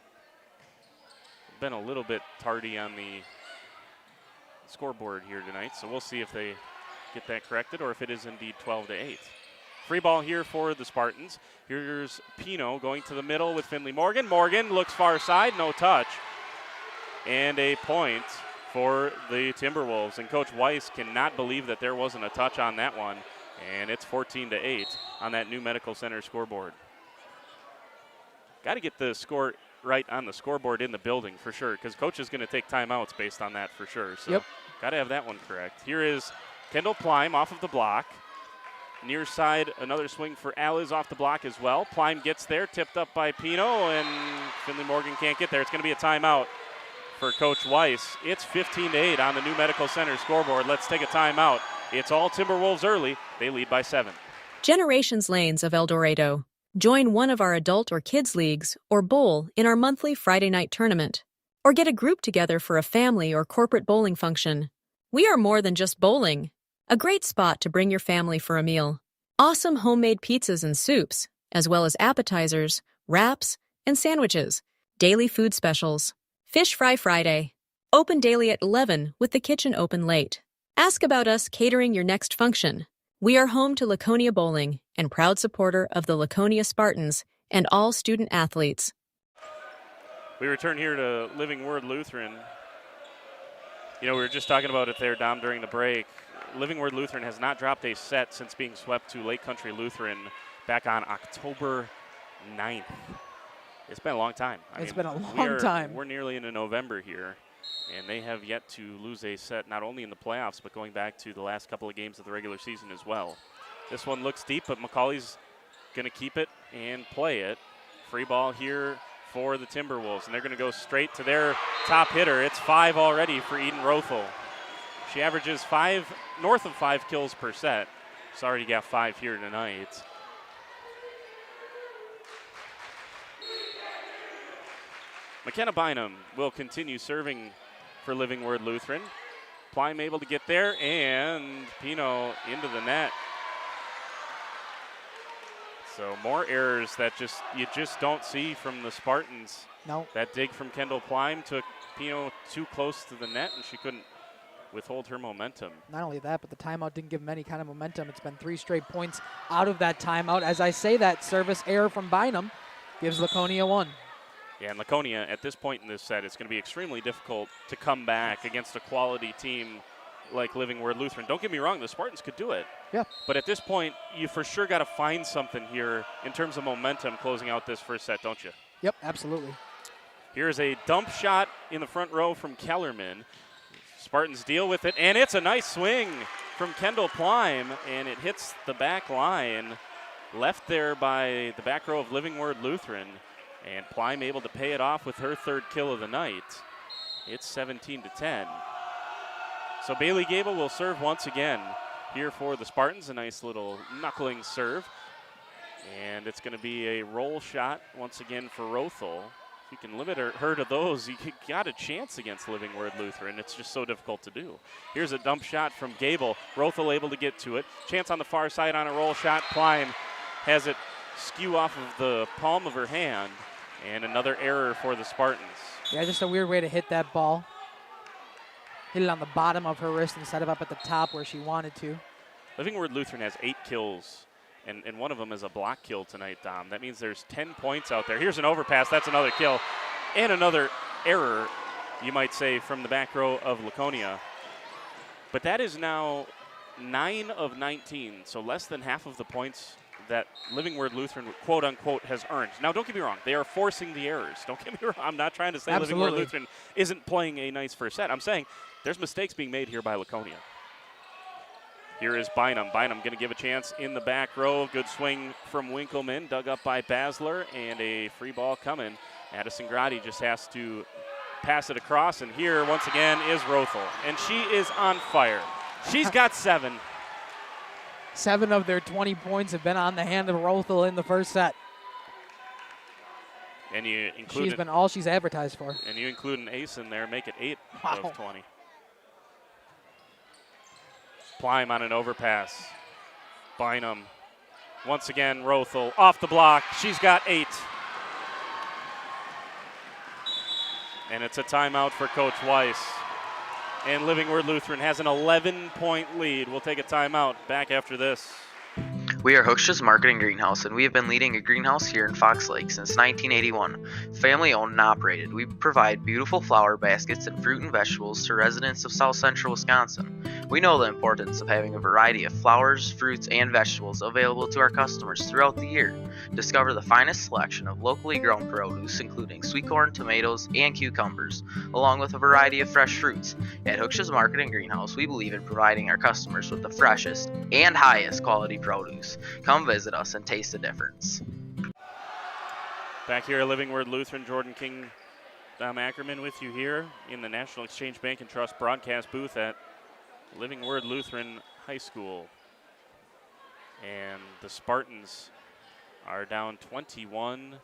Been a little bit tardy on the scoreboard here tonight, so we'll see if they get that corrected or if it is indeed 12-8. Free ball here for the Spartans. Here's Pino going to the middle with Finley Morgan. Morgan looks far side, no touch. And a point for the Timberwolves. And Coach Weiss cannot believe that there wasn't a touch on that one. And it's 14-8 on that new Medical Center scoreboard. Got to get the score right on the scoreboard in the building for sure, because Coach is going to take timeouts based on that for sure. So got to have that one correct. Here is Kendall Plime off of the block. Near side, another swing for Aliz off the block as well. Plime gets there, tipped up by Pino, and Finley Morgan can't get there. It's going to be a timeout for Coach Weiss. It's 15-8 on the new Medical Center scoreboard. Let's take a timeout. It's all Timberwolves early. They lead by 7. Generations Lanes of El Dorado. Join one of our adult or kids leagues or bowl in our monthly Friday night tournament. Or get a group together for a family or corporate bowling function. We are more than just bowling. A great spot to bring your family for a meal. Awesome homemade pizzas and soups, as well as appetizers, wraps, and sandwiches. Daily food specials. Fish Fry Friday. Open daily at 11 with the kitchen open late. Ask about us catering your next function. We are home to Laconia Bowling and proud supporter of the Laconia Spartans and all student athletes. We return here to Living Word Lutheran. We were just talking about it there, Dom, during the break. Living Word Lutheran has not dropped a set since being swept to Lake Country Lutheran back on October 9th. It's been a long time. It's been a long time. We're nearly into November here, and they have yet to lose a set, not only in the playoffs, but going back to the last couple of games of the regular season as well. This one looks deep, but McCauley's going to keep it and play it. Free ball here for the Timberwolves, and they're going to go straight to their top hitter. It's 5 already for Eden Rothel. She averages north of 5 kills per set. She's already got 5 here tonight. McKenna Bynum will continue serving for Living Word Lutheran. Plime able to get there, and Pino into the net. So more errors that you just don't see from the Spartans. No. That dig from Kendall Plime took Pino too close to the net, and she couldn't withhold her momentum. Not only that, but the timeout didn't give them any kind of momentum. It's been 3 straight points out of that timeout. As I say, that service error from Bynum gives Laconia 1. Yeah, and Laconia, at this point in this set, it's going to be extremely difficult to come back against a quality team like Living Word Lutheran. Don't get me wrong, the Spartans could do it. Yeah. But at this point, you for sure got to find something here in terms of momentum closing out this first set, don't you? Yep, absolutely. Here's a dump shot in the front row from Kellerman. Spartans deal with it, and it's a nice swing from Kendall Plime, and it hits the back line, left there by the back row of Living Word Lutheran, and Plime able to pay it off with her 3rd kill of the night. It's 17-10. So Bailey Gable will serve once again here for the Spartans. A nice little knuckling serve. And it's going to be a roll shot once again for Rothel. If you can limit her to those, you got a chance against Living Word Lutheran. It's just so difficult to do. Here's a dump shot from Gable. Rothel able to get to it. Chance on the far side on a roll shot. Plime has it skew off of the palm of her hand. And another error for the Spartans. Yeah, just a weird way to hit that ball. Hit it on the bottom of her wrist instead of up at the top where she wanted to. Living Word Lutheran has 8 kills, and one of them is a block kill tonight, Dom. That means there's 10 points out there. Here's an overpass. That's another kill. And another error, you might say, from the back row of Laconia. But that is now 9 of 19, so less than half of the points that Living Word Lutheran, quote unquote, has earned. Now, don't get me wrong, they are forcing the errors. Don't get me wrong, I'm not trying to say Absolutely. Living Word Lutheran isn't playing a nice first set. I'm saying there's mistakes being made here by Laconia. Here is Bynum. Bynum going to give a chance in the back row. Good swing from Winkleman, dug up by Basler, and a free ball coming. Addison Grotti just has to pass it across, and here once again is Rothel, and she is on fire. She's got 7. 7 of their 20 points have been on the hand of Rothel in the first set. And you include she's been all she's advertised for. And you include an ace in there, make it 8 of 20. Plime on an overpass. Bynum. Once again, Rothel off the block. She's got 8. And it's a timeout for Coach Weiss. And Living Word Lutheran has an 11-point lead. We'll take a timeout. Back after this. We are Hooksha's Marketing Greenhouse, and we have been leading a greenhouse here in Fox Lake since 1981. Family owned and operated, we provide beautiful flower baskets and fruit and vegetables to residents of South Central Wisconsin. We know the importance of having a variety of flowers, fruits, and vegetables available to our customers throughout the year. Discover the finest selection of locally grown produce, including sweet corn, tomatoes, and cucumbers, along with a variety of fresh fruits. At Hooksha's Marketing Greenhouse, we believe in providing our customers with the freshest and highest quality produce. Come visit us and taste the difference. Back here at Living Word Lutheran, Jordan King, Dom Ackerman with you here in the National Exchange Bank and Trust broadcast booth at Living Word Lutheran High School. And the Spartans are down 21-10.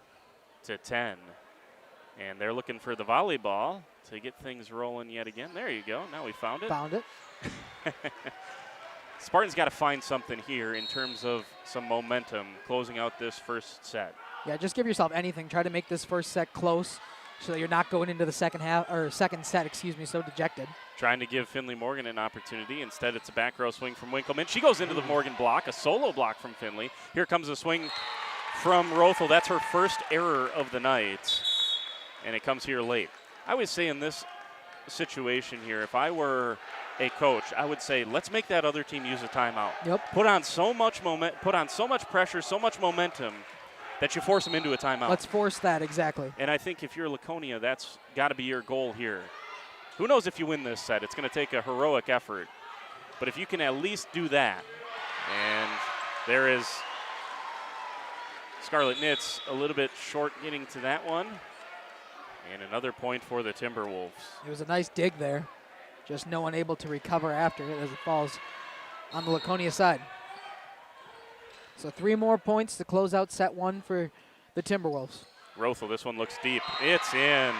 And they're looking for the volleyball to get things rolling yet again. There you go. Now we found it. Found it. Spartans got to find something here in terms of some momentum closing out this first set. Yeah, just give yourself anything. Try to make this first set close so that you're not going into the second set, so dejected. Trying to give Finley Morgan an opportunity. Instead, it's a back row swing from Winkleman. She goes into the Morgan block, a solo block from Finley. Here comes a swing from Rothel. That's her first error of the night, and it comes here late. I would say in this situation here, if I were a coach, I would say let's make that other team use a timeout. Yep. Put on so much pressure, so much momentum that you force them into a timeout. Let's force that, exactly. And I think if you're Laconia, that's got to be your goal here. Who knows if you win this set? It's going to take a heroic effort. But if you can at least do that, and there is Scarlet Knits a little bit short getting to that one. And another point for the Timberwolves. It was a nice dig there. Just no one able to recover after it as it falls on the Laconia side. So 3 more points to close out set 1 for the Timberwolves. Rothel, this one looks deep. It's in.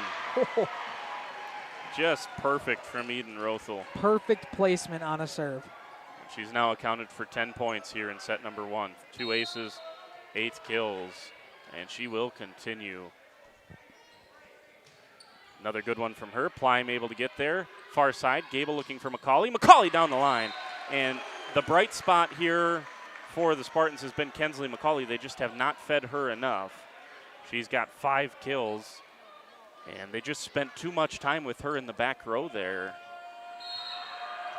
Just perfect from Eden Rothel. Perfect placement on a serve. She's now accounted for 10 points here in set number 1. 2 aces, 8 kills, and she will continue. Another good one from her. Plime able to get there. Far side, Gable looking for McCauley. McCauley down the line. And the bright spot here for the Spartans has been Kensley McCauley. They just have not fed her enough. She's got 5 kills, and they just spent too much time with her in the back row there.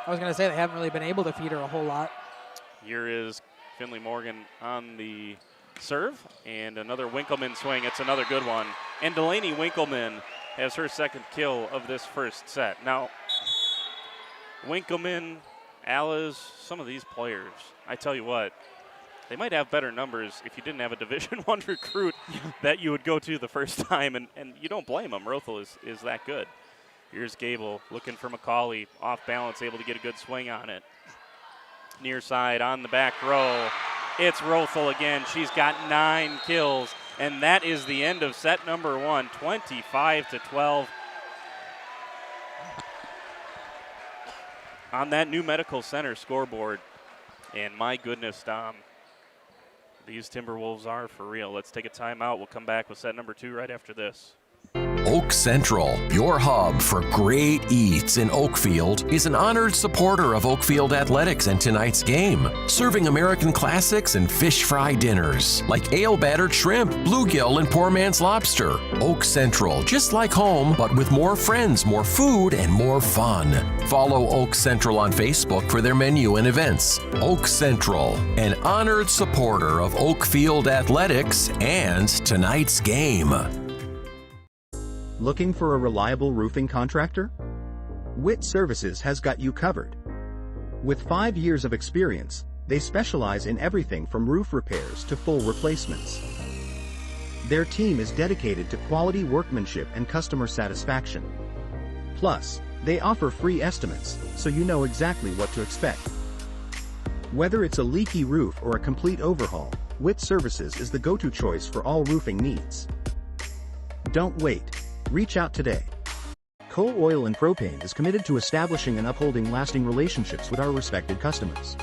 I was going to say they haven't really been able to feed her a whole lot. Here is Finley Morgan on the serve, and another Winkleman swing. It's another good one. And Delaney Winkleman has her second kill of this first set. Now, Winkleman, Alice, some of these players, I tell you what, they might have better numbers if you didn't have a Division I recruit that you would go to the first time, and you don't blame them. Rothel is that good. Here's Gable looking for McCauley, off balance, able to get a good swing on it. Near side on the back row. It's Rothel again. She's got 9 kills, and that is the end of set number 1, 25-12. On that New Medical Center scoreboard, and my goodness, Dom, these Timberwolves are for real. Let's take a timeout. We'll come back with set number 2 right after this. Oak Central, your hub for great eats in Oakfield, is an honored supporter of Oakfield Athletics and tonight's game, serving American classics and fish fry dinners like ale-battered shrimp, bluegill, and poor man's lobster. Oak Central, just like home, but with more friends, more food, and more fun. Follow Oak Central on Facebook for their menu and events. Oak Central, an honored supporter of Oakfield Athletics and tonight's game. Looking for a reliable roofing contractor? Witt Services has got you covered. With 5 years of experience, they specialize in everything from roof repairs to full replacements. Their team is dedicated to quality workmanship and customer satisfaction. Plus, they offer free estimates, so you know exactly what to expect. Whether it's a leaky roof or a complete overhaul, Witt Services is the go-to choice for all roofing needs. Don't wait. Reach out today. Coal Oil and Propane is committed to establishing and upholding lasting relationships with our respected customers.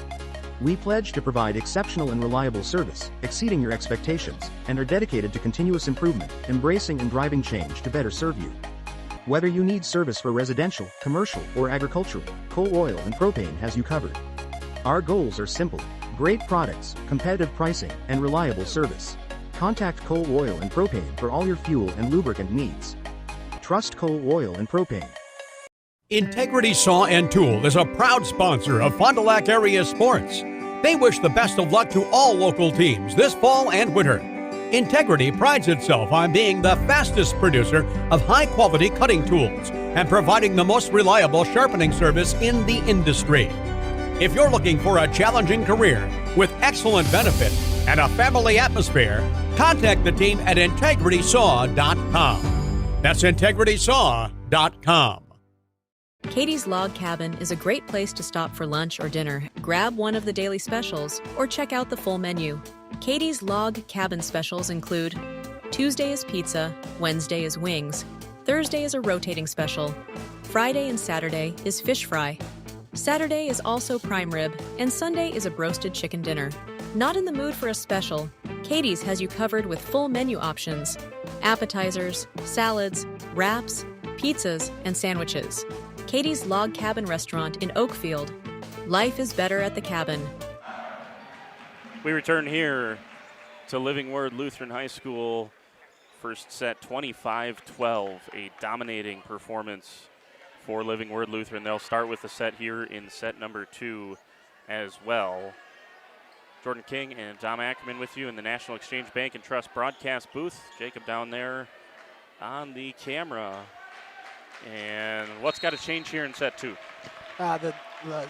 We pledge to provide exceptional and reliable service, exceeding your expectations, and are dedicated to continuous improvement, embracing and driving change to better serve you. Whether you need service for residential, commercial, or agricultural, Coal Oil and Propane has you covered. Our goals are simple: great products, competitive pricing, and reliable service. Contact Coal Oil and Propane for all your fuel and lubricant needs. Trust Coal Oil and Propane. Integrity Saw and Tool is a proud sponsor of Fond du Lac area sports. They wish the best of luck to all local teams this fall and winter. Integrity prides itself on being the fastest producer of high-quality cutting tools and providing the most reliable sharpening service in the industry. If you're looking for a challenging career with excellent benefits and a family atmosphere, contact the team at integritysaw.com. That's integritysaw.com. Katie's Log Cabin is a great place to stop for lunch or dinner. Grab one of the daily specials or check out the full menu. Katie's Log Cabin specials include Tuesday is pizza, Wednesday is wings, Thursday is a rotating special, Friday and Saturday is fish fry, Saturday is also prime rib, and Sunday is a broasted chicken dinner. Not in the mood for a special? Katie's has you covered with full menu options: appetizers, salads, wraps, pizzas, and sandwiches. Katie's Log Cabin Restaurant in Oakfield. Life is better at the cabin. We return here to Living Word Lutheran High School. First set 25-12, a dominating performance for Living Word Lutheran. They'll start with the set here in set number 2 as well. Jordan King and Dom Ackerman with you in the National Exchange Bank and Trust broadcast booth. Jacob down there on the camera. And what's got to change here in set 2? The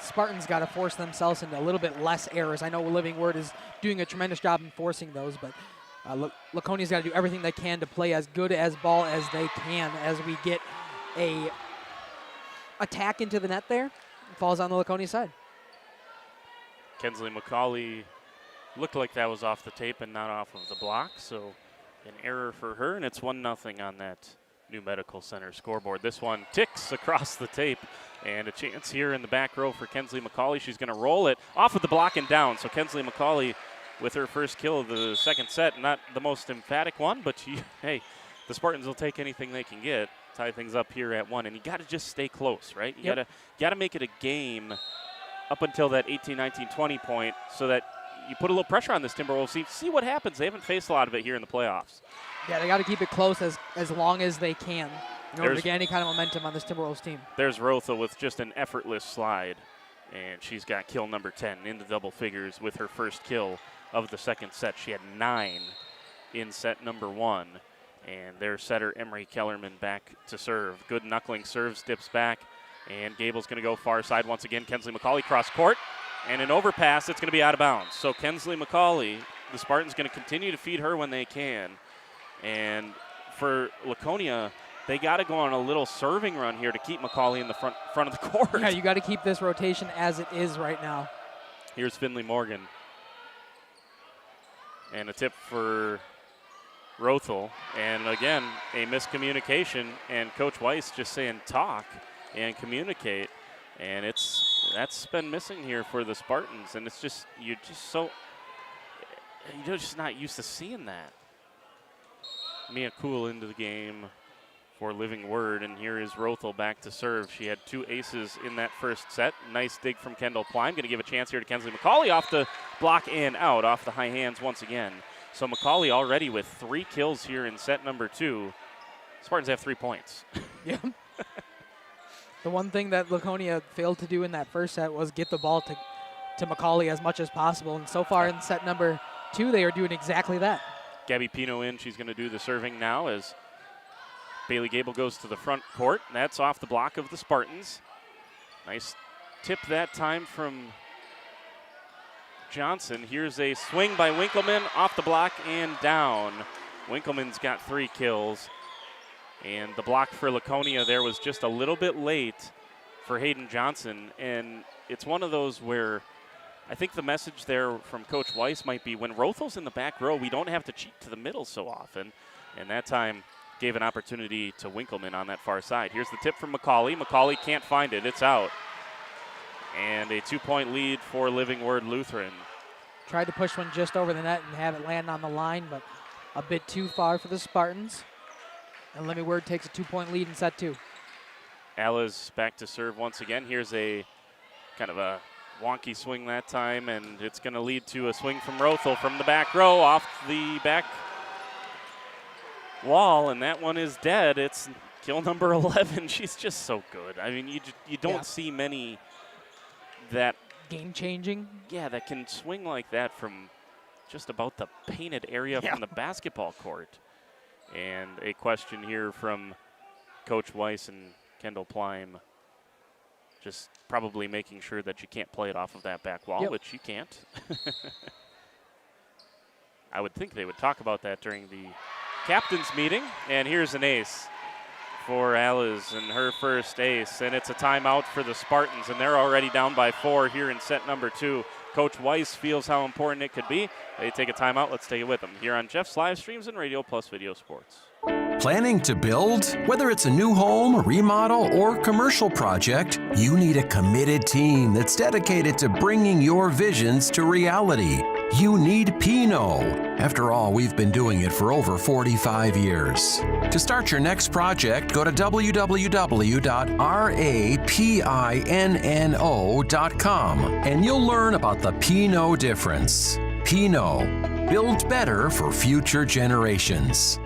Spartans got to force themselves into a little bit less errors. I know Living Word is doing a tremendous job in forcing those, but Laconia's got to do everything they can to play as good as ball as they can as we get a attack into the net there. It falls on the Laconia side. Kensley McCauley looked like that was off the tape and not off of the block, so An error for her, and it's 1-0 on that New Medical Center scoreboard. This one ticks across the tape, and a chance here in the back row for Kensley McCauley. She's going to roll it off of the block and down. So Kensley McCauley with her first kill of the second set. Not the most emphatic one, but hey, the Spartans will take anything they can get. Tie things up here at 1, and you got to just stay close, right? You got to make it a game up until that 18, 19, 20 point, so that you put a little pressure on this Timberwolves. See what happens. They haven't faced a lot of it here in the playoffs. Yeah, they got to keep it close as long as they can in order to get any kind of momentum on this Timberwolves team. There's Rothel with just an effortless slide, and she's got kill number 10 into double figures with her first kill of the second set. She had 9 in set number 1, and their setter Emery Kellerman back to serve. Good knuckling serve, dips back, and Gable's going to go far side once again. Kensley McCauley cross court, and an overpass. It's going to be out of bounds. So Kensley McCauley, the Spartans going to continue to feed her when they can. And for Laconia, they got to go on a little serving run here to keep McCauley in the front of the court. Yeah, you got to keep this rotation as it is right now. Here's Finley Morgan. And a tip for Rothel. And again, a miscommunication, and Coach Weiss just saying talk and communicate. And that's been missing here for the Spartans. And it's just, you're just not used to seeing that. Mia Cool into the game for Living Word, and here is Rothel back to serve. She had 2 aces in that first set. Nice dig from Kendall Plime. Going to give a chance here to Kensley McCauley off the block and out, off the high hands once again. So McCauley already with 3 kills here in set number 2. Spartans have 3 points. Yeah. The one thing that Laconia failed to do in that first set was get the ball to McCauley as much as possible, and so far in set number 2, they are doing exactly that. Gabby Pino in. She's going to do the serving now as Bailey Gable goes to the front court. That's off the block of the Spartans. Nice tip that time from Johnson. Here's a swing by Winkleman off the block and down. Winkleman's got 3 kills. And the block for Laconia there was just a little bit late for Hayden Johnson. And it's one of those where I think the message there from Coach Weiss might be when Rothel's in the back row, we don't have to cheat to the middle so often. And that time gave an opportunity to Winkleman on that far side. Here's the tip from McCauley. McCauley can't find it. It's out. And a 2-point lead for Living Word Lutheran. Tried to push one just over the net and have it land on the line, but a bit too far for the Spartans. And Living Word takes a 2-point lead in set 2. Alla's back to serve once again. Here's a kind of a wonky swing that time, and it's going to lead to a swing from Rothel from the back row off the back wall, and that one is dead. It's kill number 11. She's just so good. I mean, you don't see many that game-changing. Yeah, that can swing like that from just about the painted area from the basketball court. And a question here from Coach Weiss and Kendall Plime. Just probably making sure that you can't play it off of that back wall, which you can't. I would think they would talk about that during the captain's meeting. And here's an ace for Alice and her first ace. And it's a timeout for the Spartans, and they're already down by 4 here in set number 2. Coach Weiss feels how important it could be. They take a timeout. Let's take it with them here on Jeff's Live Streams and Radio Plus Video Sports. Planning to build? Whether it's a new home, remodel, or commercial project, you need a committed team that's dedicated to bringing your visions to reality. You need Pino. After all, we've been doing it for over 45 years. To start your next project, go to www.rapinno.com and you'll learn about the Pino difference. Pino, build better for future generations.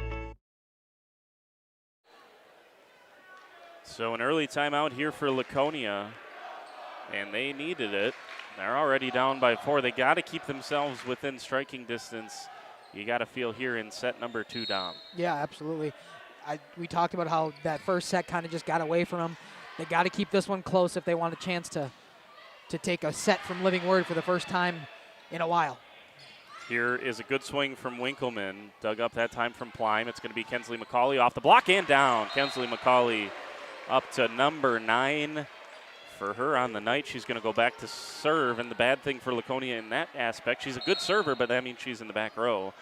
So an early timeout here for Laconia, and they needed it. They're already down by 4. They got to keep themselves within striking distance. You got to feel here in set number 2, Dom. Yeah, absolutely. We talked about how that first set kind of just got away from them. They got to keep this one close if they want a chance to take a set from Living Word for the first time in a while. Here is a good swing from Winkleman. Dug up that time from Plime. It's going to be Kensley McCauley off the block and down. Kensley McCauley up to number 9 for her on the night. She's going to go back to serve, and the bad thing for Laconia in that aspect, she's a good server, but that means she's in the back row.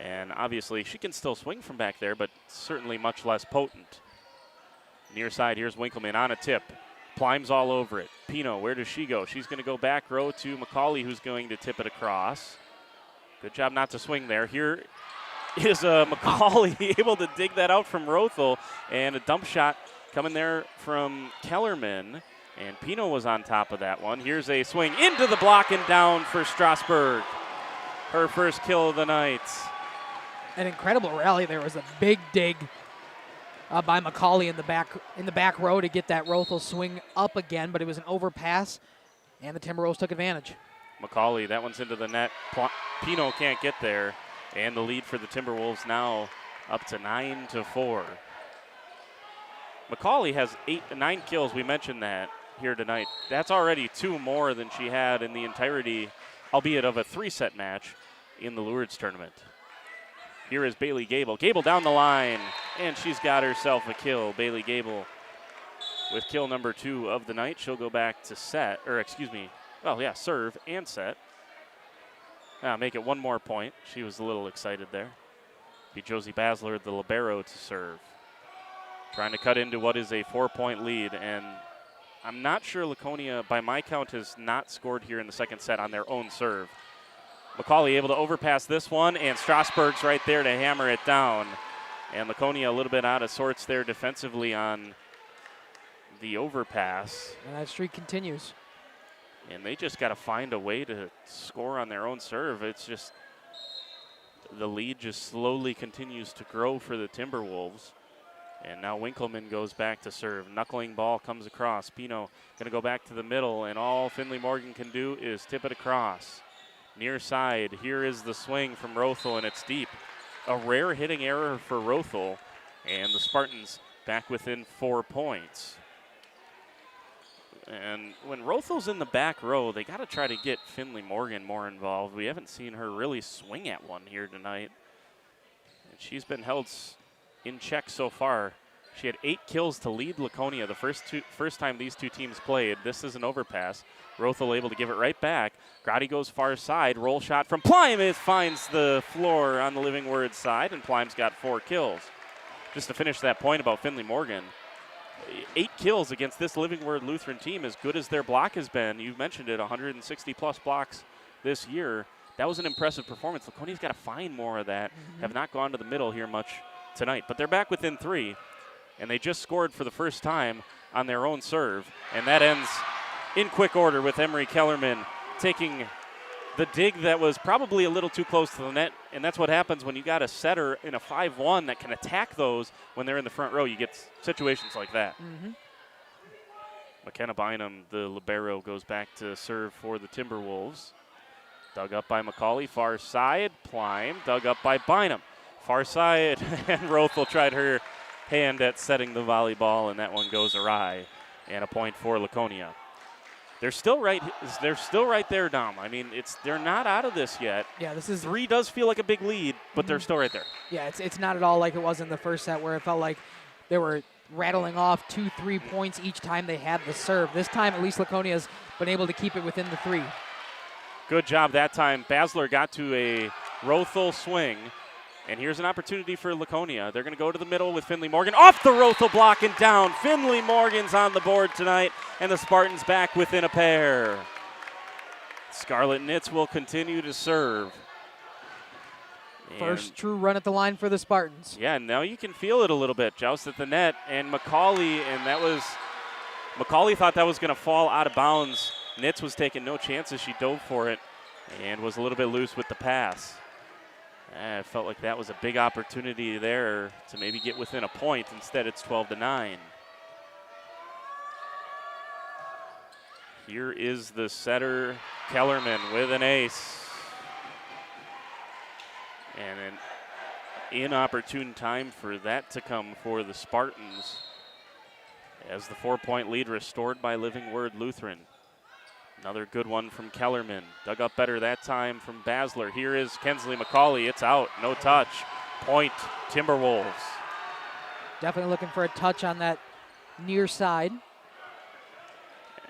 And obviously she can still swing from back there, but certainly much less potent. Near side, here's Winkleman on a tip. Plimes all over it. Pino, where does she go? She's going to go back row to McCauley, who's going to tip it across. Good job not to swing there. Here is McCauley able to dig that out from Rothel, and a dump shot coming there from Kellerman. And Pino was on top of that one. Here's a swing into the block and down for Strasburg. Her first kill of the night. An incredible rally. There was a big dig by McCauley in the back row to get that Rothel swing up again, but it was an overpass, and the Timberwolves took advantage. McCauley, that one's into the net. Pino can't get there, and the lead for the Timberwolves now up to 9-4. McCauley has 9 kills. We mentioned that here tonight. That's already 2 more than she had in the entirety, albeit of a 3-set match in the Lourdes tournament. Here is Bailey Gable. Gable down the line, and she's got herself a kill. Bailey Gable with kill number 2 of the night. She'll go back to serve and set. Make it 1 more point. She was a little excited there. Be Josie Basler, the libero, to serve. Trying to cut into what is a 4-point lead, and I'm not sure Laconia, by my count, has not scored here in the second set on their own serve. McCauley able to overpass this one, and Strasburg's right there to hammer it down. And Laconia a little bit out of sorts there defensively on the overpass. And that streak continues. And they just got to find a way to score on their own serve. It's just the lead just slowly continues to grow for the Timberwolves. And now Winkleman goes back to serve. Knuckling ball comes across. Pino going to go back to the middle, and all Finley Morgan can do is tip it across. Near side, here is the swing from Rothel, and it's deep. A rare hitting error for Rothel, and the Spartans back within 4 points. And when Rothel's in the back row, they got to try to get Finley Morgan more involved. We haven't seen her really swing at one here tonight. And she's been held in check so far. She had 8 kills to lead Laconia the first time these two teams played. This is an overpass. Rothel able to give it right back. Grotti goes far side. Roll shot from Plime. It finds the floor on the Living Word side, and Plime's got 4 kills. Just to finish that point about Finley Morgan, 8 kills against this Living Word Lutheran team, as good as their block has been. You mentioned it, 160-plus blocks this year. That was an impressive performance. Laconia's got to find more of that. Have not gone to the middle here much tonight, but they're back within 3, and they just scored for the first time on their own serve, and that ends in quick order with Emery Kellerman taking the dig that was probably a little too close to the net, and that's what happens when you got a setter in a 5-1 that can attack those when they're in the front row. You get situations like that. McKenna Bynum, the libero, goes back to serve for the Timberwolves. Dug up by McCauley, far side. Plime, dug up by Bynum. Far side, and Rothel tried her hand at setting the volleyball, and that one goes awry. And a point for Laconia. They're still right there, Dom. I mean, they're not out of this yet. Yeah, this is 3 does feel like a big lead, but they're still right there. Yeah, it's not at all like it was in the first set where it felt like they were rattling off 2-3 points each time they had the serve. This time, at least Laconia's been able to keep it within the 3. Good job that time. Basler got to a Rothel swing. And here's an opportunity for Laconia. They're going to go to the middle with Finley Morgan. Off the Rothel block and down. Finley Morgan's on the board tonight, and the Spartans back within a pair. Scarlet Knits will continue to serve. First true run at the line for the Spartans. Yeah, now you can feel it a little bit. Joust at the net, and McCauley, McCauley thought that was going to fall out of bounds. Knits was taking no chances. She dove for it and was a little bit loose with the pass. I felt like that was a big opportunity there to maybe get within a point. Instead, it's 12-9. Here is the setter, Kellerman, with an ace. And an inopportune time for that to come for the Spartans, as the 4-point lead restored by Living Word Lutheran. Another good one from Kellerman. Dug up better that time from Basler. Here is Kensley McCauley. It's out. No touch. Point, Timberwolves. Definitely looking for a touch on that near side.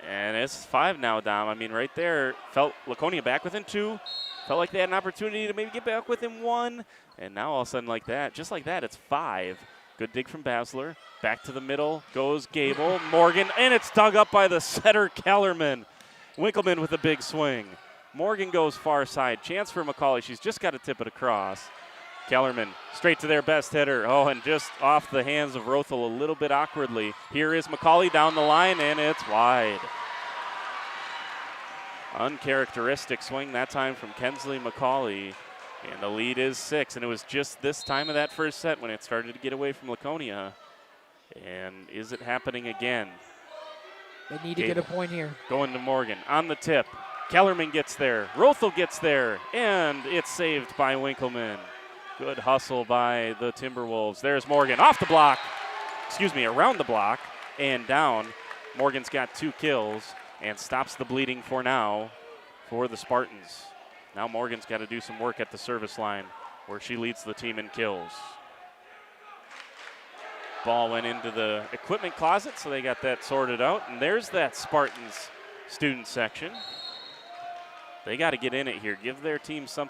And it's 5 now, Dom. I mean, right there, felt Laconia back within 2. Felt like they had an opportunity to maybe get back within one, and now all of a sudden like that, just like that, it's 5. Good dig from Basler. Back to the middle goes Gable, Morgan, and it's dug up by the setter Kellerman. Winkleman with a big swing. Morgan goes far side. Chance for McCauley. She's just got to tip it across. Kellerman straight to their best hitter. Oh, and just off the hands of Rothel a little bit awkwardly. Here is McCauley down the line, and it's wide. Uncharacteristic swing that time from Kensley McCauley. And the lead is 6, and it was just this time of that first set when it started to get away from Laconia. And is it happening again? They need to get a point here. Going to Morgan on the tip. Kellerman gets there. Rothel gets there, and it's saved by Winkleman. Good hustle by the Timberwolves. There's Morgan off the block. Around the block and down. Morgan's got 2 kills and stops the bleeding for now for the Spartans. Now Morgan's got to do some work at the service line where she leads the team in kills. Ball went into the equipment closet, so they got that sorted out. And there's that Spartans student section. They got to get in it here. Give their team some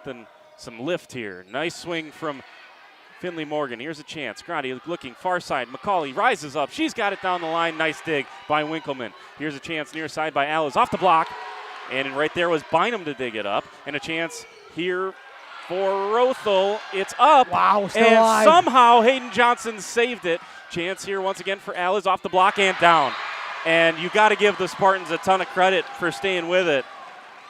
lift here. Nice swing from Finley Morgan. Here's a chance. Grotti looking far side. McCauley rises up. She's got it down the line. Nice dig by Winkleman. Here's a chance near side by Alice. Off the block. And right there was Bynum to dig it up. And a chance here for Rothel. It's up. Wow, still and alive. Somehow Hayden Johnson saved it. Chance here once again for Alice. Off the block and down. And you got to give the Spartans a ton of credit for staying with it.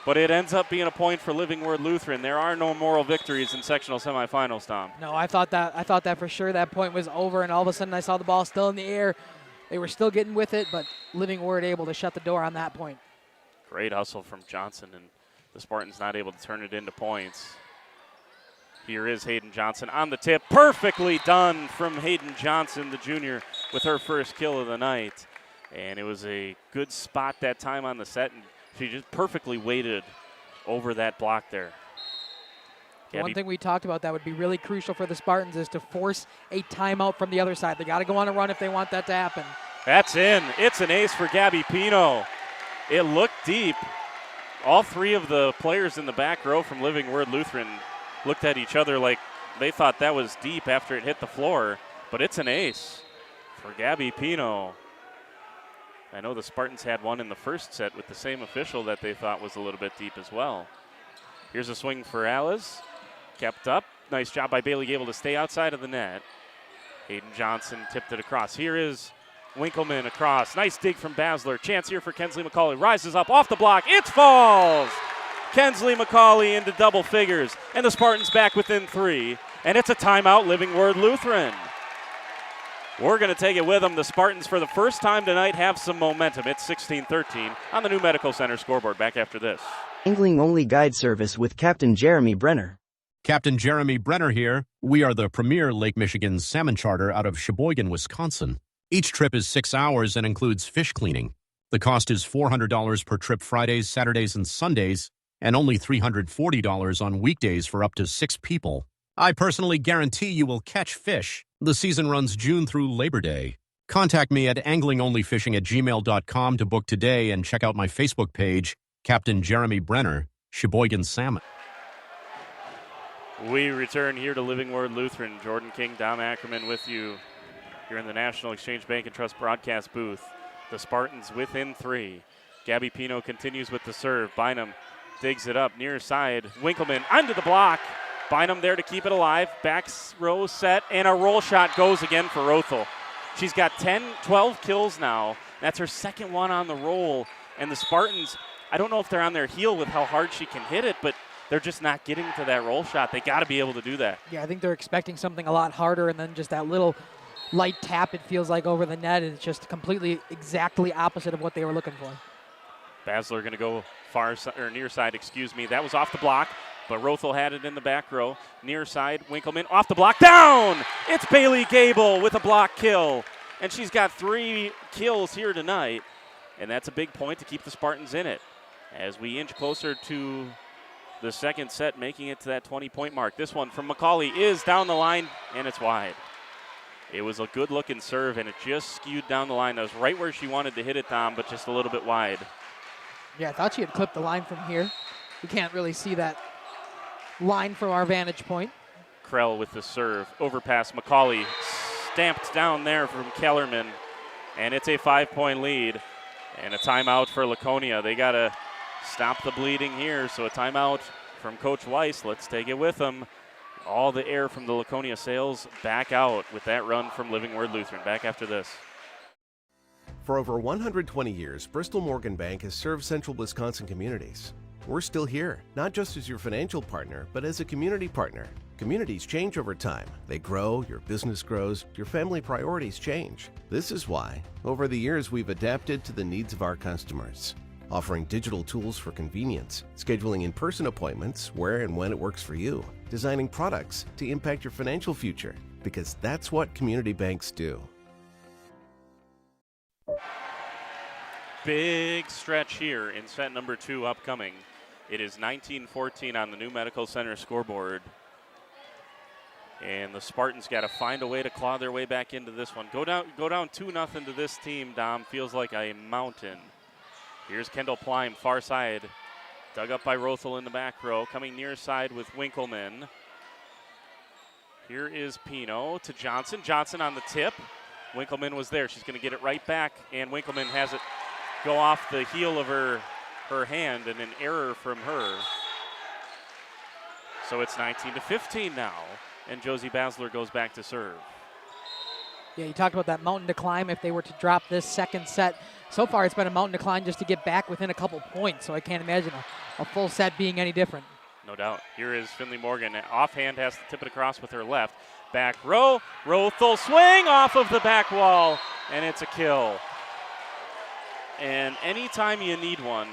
But it ends up being a point for Living Word Lutheran. There are no moral victories in sectional semifinals, Tom. No, I thought that for sure that point was over, and all of a sudden I saw the ball still in the air. They were still getting with it, but Living Word able to shut the door on that point. Great hustle from Johnson, and the Spartans not able to turn it into points. Here is Hayden Johnson on the tip. Perfectly done from Hayden Johnson, the junior, with her first kill of the night. And it was a good spot that time on the set, and she just perfectly weighted over that block there. One thing we talked about that would be really crucial for the Spartans is to force a timeout from the other side. They got to go on a run if they want that to happen. That's in. It's an ace for Gabby Pino. It looked deep. All 3 of the players in the back row from Living Word Lutheran looked at each other like they thought that was deep after it hit the floor, but it's an ace for Gabby Pino. I know the Spartans had one in the first set with the same official that they thought was a little bit deep as well. Here's a swing for Alice. Kept up. Nice job by Bailey Gable to stay outside of the net. Hayden Johnson tipped it across. Here is Winkleman across. Nice dig from Basler. Chance here for Kensley McCauley. Rises up off the block. It falls! Kensley McCauley into double figures. And the Spartans back within 3. And it's a timeout, Living Word Lutheran. We're going to take it with them. The Spartans, for the first time tonight, have some momentum. It's 16-13 on the New Medical Center scoreboard. Back after this. Angling-only guide service with Captain Jeremy Brenner. Captain Jeremy Brenner here. We are the premier Lake Michigan salmon charter out of Sheboygan, Wisconsin. Each trip is 6 hours and includes fish cleaning. The cost is $400 per trip Fridays, Saturdays, and Sundays, and only $340 on weekdays for up to 6 people. I personally guarantee you will catch fish. The season runs June through Labor Day. Contact me at anglingonlyfishing@gmail.com to book today and check out my Facebook page, Captain Jeremy Brenner, Sheboygan Salmon. We return here to Living Word Lutheran. Jordan King, Dom Ackerman with you here in the National Exchange Bank and Trust broadcast booth. The Spartans within 3. Gabby Pino continues with the serve. Bynum digs it up near side. Winkleman under the block. Bynum there to keep it alive. Back row set, and a roll shot goes again for Rothel. She's got 12 kills now. That's her second one on the roll. And the Spartans, I don't know if they're on their heel with how hard she can hit it, but they're just not getting to that roll shot. They got to be able to do that. Yeah, I think they're expecting something a lot harder, and then just that little light tap, it feels like, over the net, and it's just completely exactly opposite of what they were looking for. Basler going to go near side, That was off the block, but Rothel had it in the back row. Near side, Winkleman off the block, down! It's Bailey Gable with a block kill, and she's got 3 kills here tonight, and that's a big point to keep the Spartans in it. As we inch closer to the second set, making it to that 20-point mark. This one from McCauley is down the line, and it's wide. It was a good-looking serve, and it just skewed down the line. That was right where she wanted to hit it, Tom, but just a little bit wide. Yeah, I thought she had clipped the line from here. You can't really see that line from our vantage point. Krell with the serve. Overpass McCauley stamped down there from Kellerman. And it's a 5-point lead. And a timeout for Laconia. They got to stop the bleeding here. So a timeout from Coach Weiss. Let's take it with them. All the air from the Laconia Sails back out with that run from Living Word Lutheran. Back after this. For over 120 years, Bristol Morgan Bank has served central Wisconsin communities. We're still here, not just as your financial partner, but as a community partner. Communities change over time. They grow, your business grows, your family priorities change. This is why, over the years, we've adapted to the needs of our customers, offering digital tools for convenience, scheduling in-person appointments where and when it works for you, designing products to impact your financial future, because that's what community banks do. Big stretch here in set number 2 upcoming. It is 19-14 on the New Medical Center scoreboard. And the Spartans got to find a way to claw their way back into this one. Go down 2-0 to this team, Dom. Feels like a mountain. Here's Kendall Pleim, far side. Dug up by Rothel in the back row. Coming near side with Winkleman. Here is Pino to Johnson. Johnson on the tip. Winkleman was there. She's going to get it right back. And Winkleman has it go off the heel of her hand, and an error from her. So it's 19-15 now, and Josie Basler goes back to serve. Yeah, you talked about that mountain to climb if they were to drop this second set. So far it's been a mountain to climb just to get back within a couple points, so I can't imagine a full set being any different. No doubt. Here is Finley Morgan. Offhand has to tip it across with her left. Back row. Rothel swing off of the back wall, and it's a kill. And anytime you need one,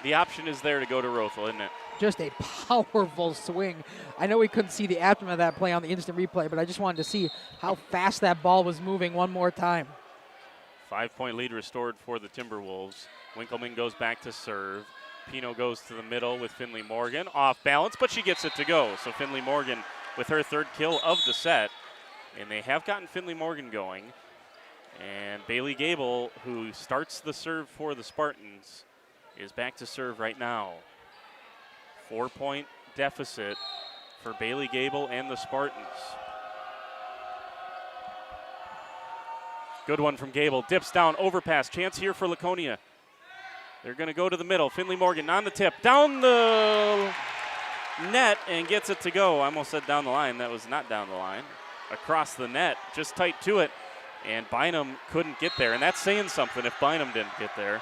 the option is there to go to Rothel, isn't it? Just a powerful swing. I know we couldn't see the aftermath of that play on the instant replay, but I just wanted to see how fast that ball was moving one more time. 5-point lead restored for the Timberwolves. Winkleman goes back to serve. Pino goes to the middle with Finley Morgan. Off balance, but she gets it to go. So Finley Morgan with her third kill of the set. And they have gotten Finley Morgan going. And Bailey Gable, who starts the serve for the Spartans, is back to serve right now. 4-point deficit for Bailey Gable and the Spartans. Good one from Gable. Dips down, overpass. Chance here for Laconia. They're going to go to the middle. Finley Morgan on the tip. Down the net and gets it to go. I almost said down the line. That was not down the line. Across the net. Just tight to it. And Bynum couldn't get there. And that's saying something if Bynum didn't get there.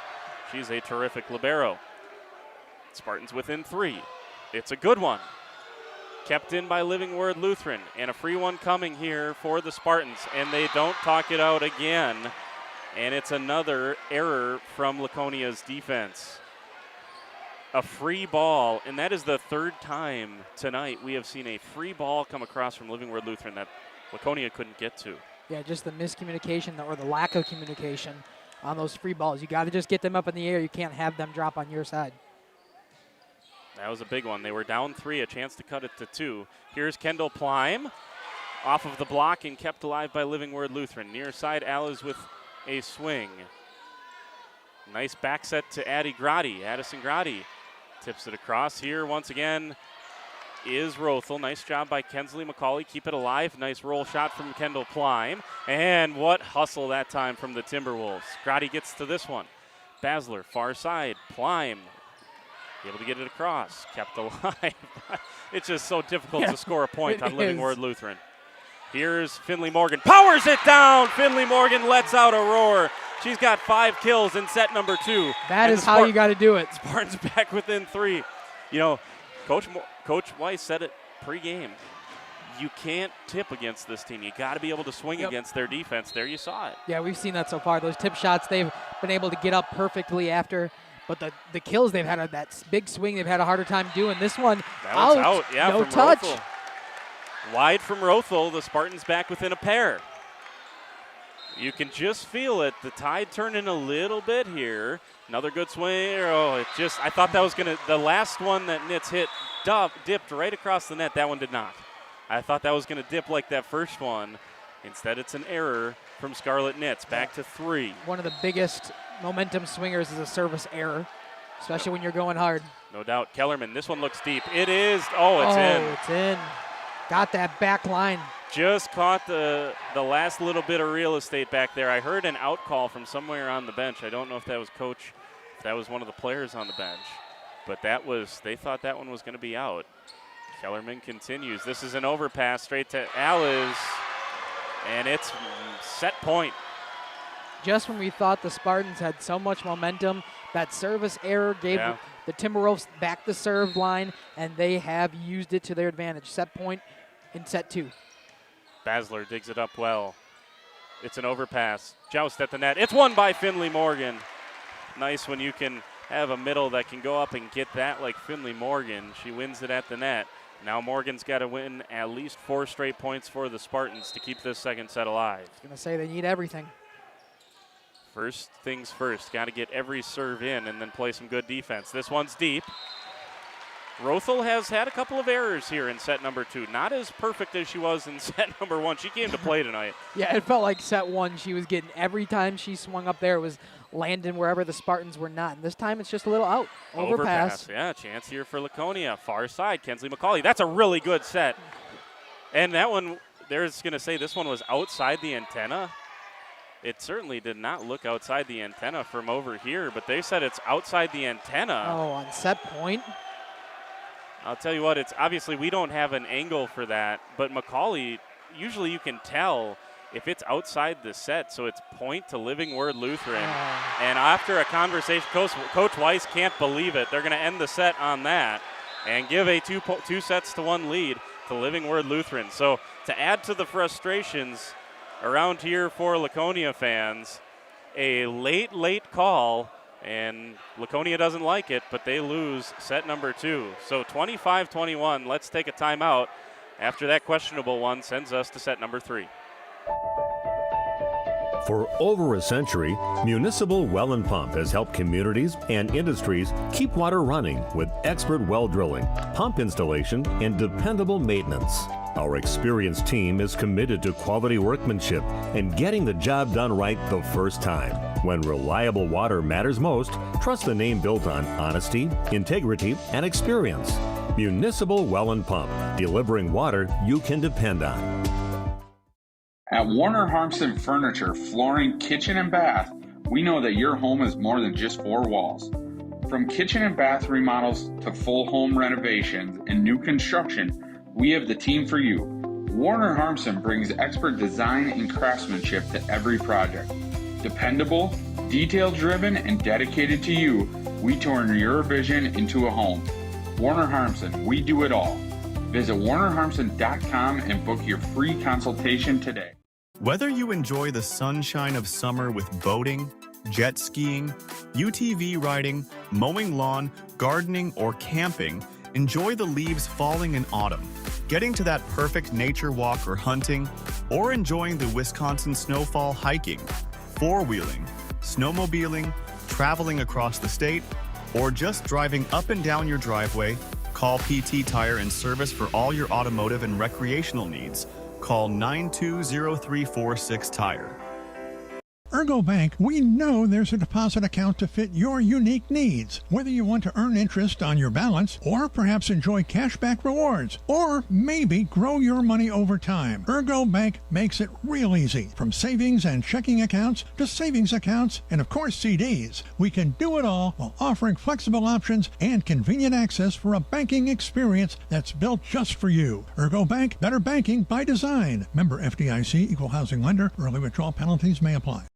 She's a terrific libero. Spartans within 3. It's a good one. Kept in by Living Word Lutheran. And a free one coming here for the Spartans. And they don't talk it out again. And it's another error from Laconia's defense. A free ball. And that is the third time tonight we have seen a free ball come across from Living Word Lutheran that Laconia couldn't get to. Yeah, just the miscommunication or the lack of communication on those free balls. You got to just get them up in the air. You can't have them drop on your side. That was a big one. They were down 3, a chance to cut it to 2. Here's Kendall Pleim off of the block and kept alive by Living Word Lutheran. Near side, Alice with a swing. Nice back set to Addison Grady tips it across. Here once again is Rothel. Nice job by Kensley McCauley. Keep it alive. Nice roll shot from Kendall Pleim. And what hustle that time from the Timberwolves. Grady gets to this one. Basler, far side. Pleim able to get it across. Kept alive. It's just so difficult to score a point on Living Word Lutheran. Here's Finley Morgan. Powers it down. Finley Morgan lets out a roar. She's got 5 kills in set number 2. That is how you got to do it. Spartans back within 3. You know, Coach Weiss said it pregame. You can't tip against this team. You got to be able to swing against their defense. There you saw it. Yeah, we've seen that so far. Those tip shots they've been able to get up perfectly after. But the kills they've had, that big swing, they've had a harder time doing. This one, that one's out. Yeah, no from touch. Rothel. Wide from Rothel, the Spartans back within a pair. You can just feel it. The tide turning a little bit here. Another good swing. Oh, I thought that was going to, the last one that Nitz hit dipped right across the net. That one did not. I thought that was going to dip like that first one. Instead, it's an error from Scarlett Nitz. Back to 3. One of the biggest momentum swingers is a service error, especially when you're going hard. No doubt. Kellerman, this one looks deep. It is. Oh, it's in. It's in. Got that back line. Just caught the last little bit of real estate back there. I heard an out call from somewhere on the bench. I don't know if that was coach, if that was one of the players on the bench. But they thought that one was going to be out. Kellerman continues. This is an overpass straight to Alice, and it's set point. Just when we thought the Spartans had so much momentum, that service error gave the Timberwolves back the serve line, and they have used it to their advantage. Set point in set 2. Basler digs it up well. It's an overpass. Joust at the net. It's won by Finley Morgan. Nice when you can have a middle that can go up and get that like Finley Morgan. She wins it at the net. Now Morgan's got to win at least 4 straight points for the Spartans to keep this second set alive. I was going to say they need everything. First things first, got to get every serve in and then play some good defense. This one's deep. Rothel has had a couple of errors here in set number 2. Not as perfect as she was in set number 1. She came to play tonight. Yeah, it felt like set 1 she was getting every time she swung up there, it was landing wherever the Spartans were not. And this time it's just a little out. Overpass. Yeah, chance here for Laconia. Far side, Kensley McCauley. That's a really good set. And that one, there's going to say this one was outside the antenna. It certainly did not look outside the antenna from over here, but they said it's outside the antenna. Oh, on set point. I'll tell you what, it's obviously we don't have an angle for that, but McCauley, usually you can tell if it's outside the set, so it's point to Living Word Lutheran. And after a conversation, Coach Weiss can't believe it. They're going to end the set on that and give a 2-1 lead to Living Word Lutheran. So to add to the frustrations around here for Laconia fans, a late call, and Laconia doesn't like it, but they lose set number 2. So 25-21, let's take a timeout after that questionable one sends us to set number 3. For over a century, Municipal Well and Pump has helped communities and industries keep water running with expert well drilling, pump installation, and dependable maintenance. Our experienced team is committed to quality workmanship and getting the job done right the first time. When reliable water matters most, trust the name built on honesty, integrity, and experience. Municipal Well and Pump, delivering water you can depend on. At Warner Harmson Furniture, Flooring, Kitchen, and Bath, we know that your home is more than just 4 walls. From kitchen and bath remodels to full home renovations and new construction, we have the team for you. Warner Harmson brings expert design and craftsmanship to every project. Dependable, detail-driven, and dedicated to you, we turn your vision into a home. Warner Harmson, we do it all. Visit warnerharmson.com and book your free consultation today. Whether you enjoy the sunshine of summer with boating, jet skiing, UTV riding, mowing lawn, gardening, or camping, enjoy the leaves falling in autumn, getting to that perfect nature walk or hunting, or enjoying the Wisconsin snowfall hiking, four-wheeling, snowmobiling, traveling across the state, or just driving up and down your driveway, call PT Tire and Service for all your automotive and recreational needs. Call 920-346-TIRE. Ergo Bank, we know there's a deposit account to fit your unique needs. Whether you want to earn interest on your balance, or perhaps enjoy cashback rewards, or maybe grow your money over time, Ergo Bank makes it real easy. From savings and checking accounts to savings accounts and, of course, CDs, we can do it all while offering flexible options and convenient access for a banking experience that's built just for you. Ergo Bank, better banking by design. Member FDIC, equal housing lender. Early withdrawal penalties may apply.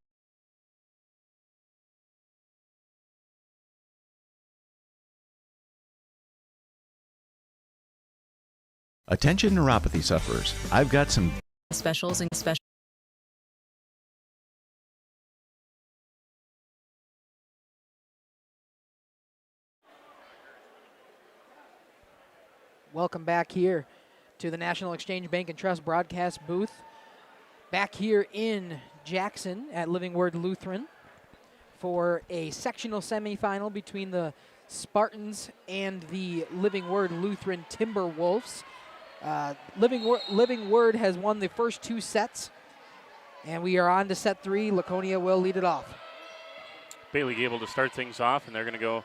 Attention neuropathy sufferers, I've got some specials and special. Welcome back here to the National Exchange Bank and Trust broadcast booth. Back here in Jackson at Living Word Lutheran for a sectional semifinal between the Spartans and the Living Word Lutheran Timberwolves. Living Word has won the first 2 sets, and we are on to set 3. Laconia will lead it off. Bailey Gable to start things off, and they're going to go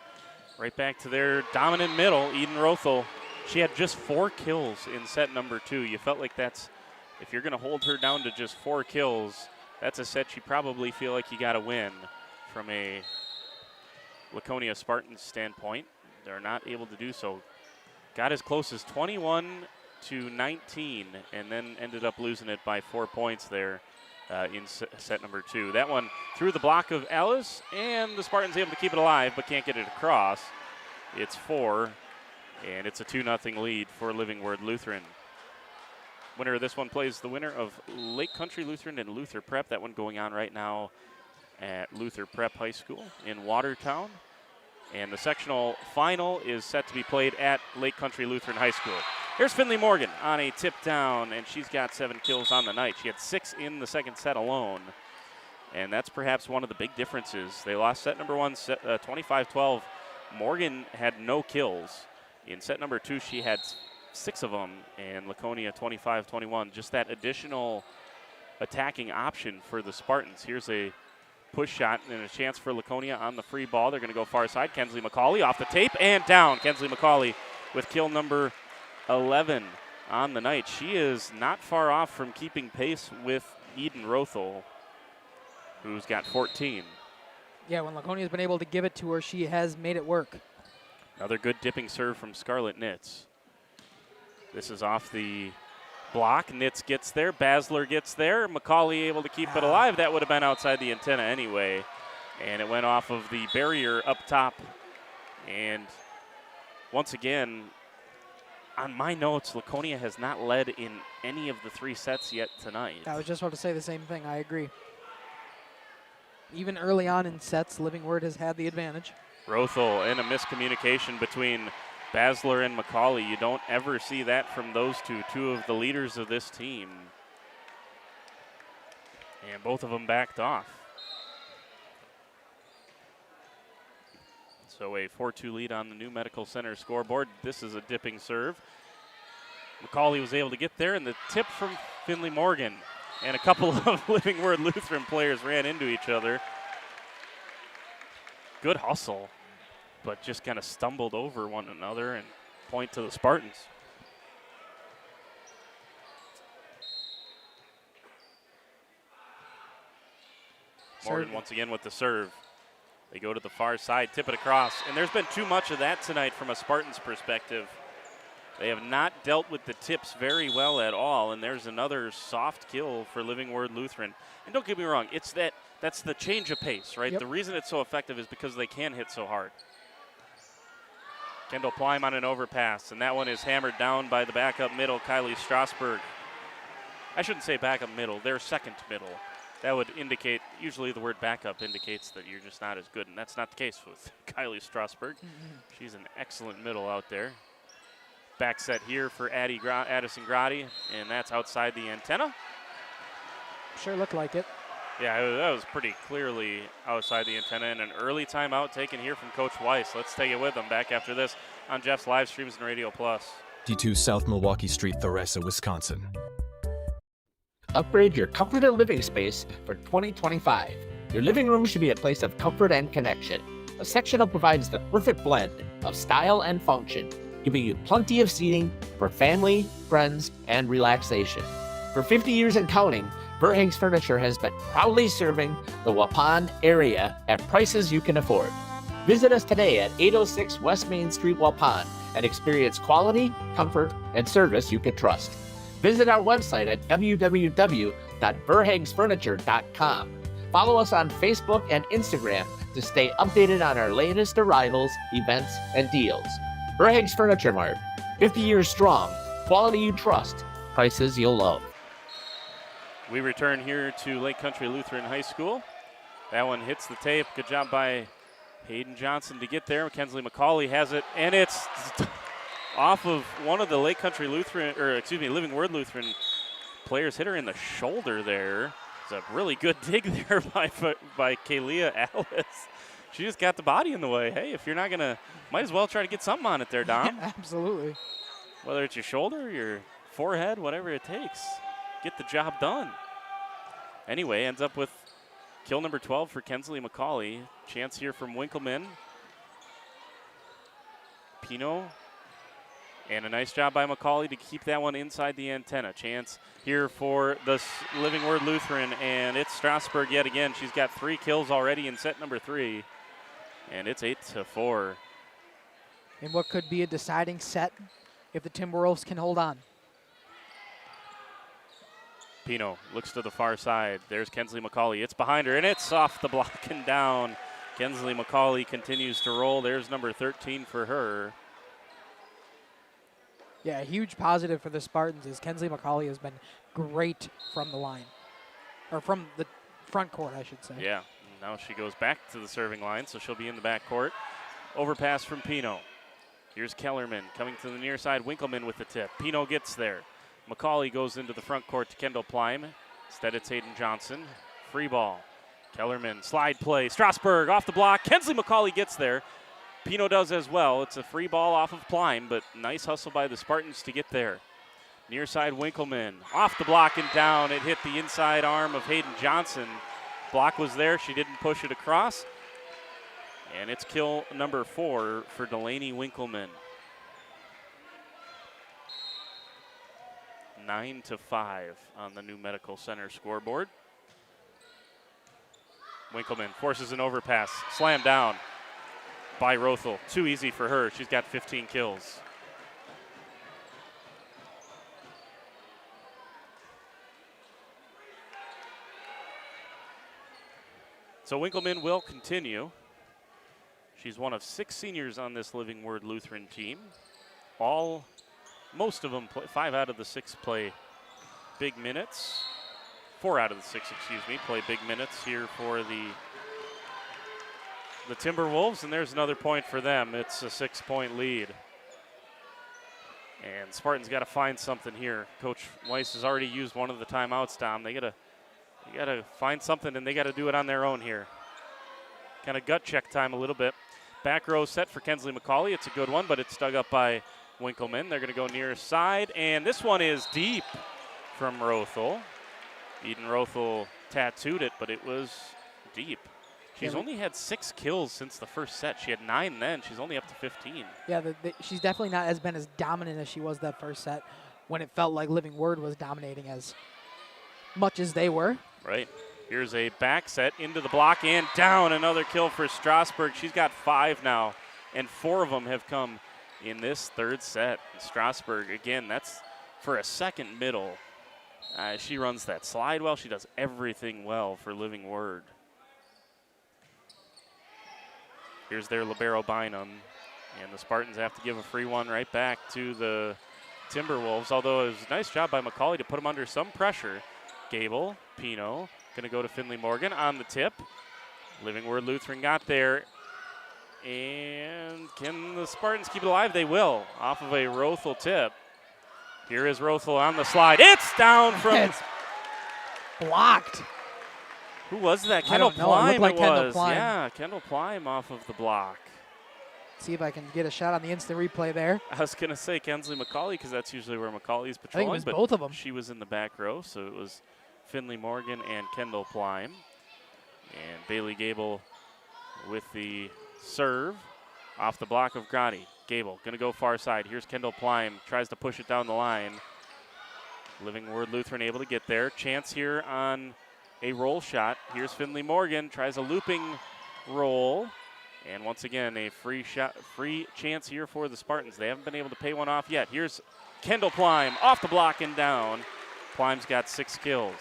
Right back to their dominant middle, Eden Rothel. She had just 4 kills in set number 2. You felt like that's, if you're going to hold her down to just 4 kills, that's a set you probably feel like you got to win from a Laconia Spartans standpoint. They're not able to do so. Got as close as 21-19 and then ended up losing it by 4 points there in set number 2. That one through the block of Ellis, and the Spartans able to keep it alive but can't get it across. It's 4, and it's a 2-0 lead for Living Word Lutheran. Winner of this one plays the winner of Lake Country Lutheran and Luther Prep. That one going on right now at Luther Prep High School in Watertown. And the sectional final is set to be played at Lake Country Lutheran High School. Here's Finley Morgan on a tip down, and she's got 7 kills on the night. She had 6 in the second set alone, and that's perhaps one of the big differences. They lost set number 1, 25-12. Morgan had no kills. In set number 2, she had 6 of them, and Laconia 25-21. Just that additional attacking option for the Spartans. Here's a push shot and a chance for Laconia on the free ball. They're going to go far side. Kensley McCauley off the tape and down. Kensley McCauley with kill number 11 on the night. She is not far off from keeping pace with Eden Rothel, who's got 14. Yeah, when Laconia's been able to give it to her, she has made it work. Another good dipping serve from Scarlett Nitz. This is off the block. Nitz gets there. Basler gets there. McCauley able to keep it alive. That would have been outside the antenna anyway. And it went off of the barrier up top. And once again, on my notes, Laconia has not led in any of the 3 sets yet tonight. I was just about to say the same thing. I agree. Even early on in sets, Living Word has had the advantage. Rothel and a miscommunication between Basler and McCauley. You don't ever see that from those two of the leaders of this team. And both of them backed off. So a 4-2 lead on the New Medical Center scoreboard. This is a dipping serve. McCauley was able to get there, and the tip from Finley Morgan. And a couple of Living Word Lutheran players ran into each other. Good hustle, but just kind of stumbled over one another, and point to the Spartans. Morgan once again with the serve. They go to the far side, tip it across, and there's been too much of that tonight from a Spartans perspective. They have not dealt with the tips very well at all, and there's another soft kill for Living Word Lutheran. And don't get me wrong, that's the change of pace, right? Yep. The reason it's so effective is because they can hit so hard. Kendall Plime on an overpass, and that one is hammered down by the backup middle, Kylie Strasberg. I shouldn't say backup middle, their second middle. That would indicate, usually the word backup indicates that you're just not as good, and that's not the case with Kylie Strasberg. She's an excellent middle out there. Back set here for Addison Grotti, and that's outside the antenna. Sure looked like it. Yeah, that was pretty clearly outside the antenna, and an early timeout taken here from Coach Weiss. Let's take it with them back after this on Jeff's live streams and Radio Plus. D2 South Milwaukee Street, Theresa, Wisconsin. Upgrade your comforted living space for 2025. Your living room should be a place of comfort and connection. A sectional provides the perfect blend of style and function, giving you plenty of seating for family, friends, and relaxation. For 50 years and counting, Verhaeg's Furniture has been proudly serving the Waupun area at prices you can afford. Visit us today at 806 West Main Street, Waupun, and experience quality, comfort, and service you can trust. Visit our website at www.verhaegsfurniture.com. Follow us on Facebook and Instagram to stay updated on our latest arrivals, events, and deals. Verhaeg's Furniture Mart, 50 years strong, quality you trust, prices you'll love. We return here to Lake Country Lutheran High School. That one hits the tape. Good job by Hayden Johnson to get there. Kensley McCauley has it, and it's off of one of the Lake Country Lutheran, Living Word Lutheran players. Hit her in the shoulder there. It's a really good dig there by Kalia Alice. She just got the body in the way. Hey, if you're not going to, might as well try to get something on it there, Dom. Yeah, absolutely. Whether it's your shoulder, your forehead, whatever it takes. Get the job done. Anyway, ends up with kill number 12 for Kensley McCauley. Chance here from Winkleman. Pino. And a nice job by McCauley to keep that one inside the antenna. Chance here for the Living Word Lutheran, and it's Strasburg yet again. She's got 3 kills already in set number 3, and it's 8-4. In what could be a deciding set if the Timberwolves can hold on. Pino looks to the far side. There's Kensley McCauley. It's behind her, and it's off the block and down. Kensley McCauley continues to roll. There's number 13 for her. Yeah, a huge positive for the Spartans is Kensley McCauley has been great from the line. Or from the front court, I should say. Yeah, now she goes back to the serving line, so she'll be in the back court. Overpass from Pino. Here's Kellerman coming to the near side. Winkleman with the tip. Pino gets there. McCauley goes into the front court to Kendall Pleim. Instead, it's Hayden Johnson. Free ball. Kellerman, slide play. Strasburg off the block. Kensley McCauley gets there. Pino does as well. It's a free ball off of Pleim, but nice hustle by the Spartans to get there. Near side Winkleman, off the block and down. It hit the inside arm of Hayden Johnson. Block was there. She didn't push it across. And it's kill number 4 for Delaney Winkleman. 9-5 on the New Medical Center scoreboard. Winkleman forces an overpass. Slam down by Rothel. Too easy for her. She's got 15 kills. So Winkleman will continue. She's one of 6 seniors on this Living Word Lutheran team. Most of them, 5 out of the 6 play big minutes. 4 out of the 6, play big minutes here for the Timberwolves, and there's another point for them. It's a 6-point lead. And Spartans got to find something here. Coach Weiss has already used one of the timeouts, Dom. They gotta find something, and they got to do it on their own here. Kind of gut check time a little bit. Back row set for Kensley McCauley. It's a good one, but it's dug up by Winkleman. They're going to go near side, and this one is deep from Rothel. Eden Rothel tattooed it, but it was deep. She's only had 6 kills since the first set. She had 9 then. She's only up to 15. Yeah, she's definitely not been as dominant as she was that first set when it felt like Living Word was dominating as much as they were. Right. Here's a back set into the block and down. Another kill for Strasburg. She's got 5 now, and 4 of them have come in this third set. And Strasburg, again, that's for a second middle. She runs that slide well. She does everything well for Living Word. Here's their libero Bynum, and the Spartans have to give a free one right back to the Timberwolves, although it was a nice job by McCauley to put them under some pressure. Gable, Pino, going to go to Finley Morgan on the tip. Living Word Lutheran got there, and can the Spartans keep it alive? They will, off of a Rothel tip. Here is Rothel on the slide. It's down from... It's blocked. Who was that? I don't know. It looked like Kendall Pleim. Yeah, Kendall Pleim off of the block. See if I can get a shot on the instant replay there. I was going to say Kensley McCauley because that's usually where McCauley's patrolling. I think it was both of them. She was in the back row, so it was Finley Morgan and Kendall Pleim. And Bailey Gable with the serve off the block of Grotti. Gable going to go far side. Here's Kendall Pleim. Tries to push it down the line. Living Word Lutheran able to get there. Chance here on a roll shot. Here's Finley Morgan. Tries a looping roll. And once again, a free chance here for the Spartans. They haven't been able to pay one off yet. Here's Kendall Pleim off the block and down. Pleim's got 6 kills.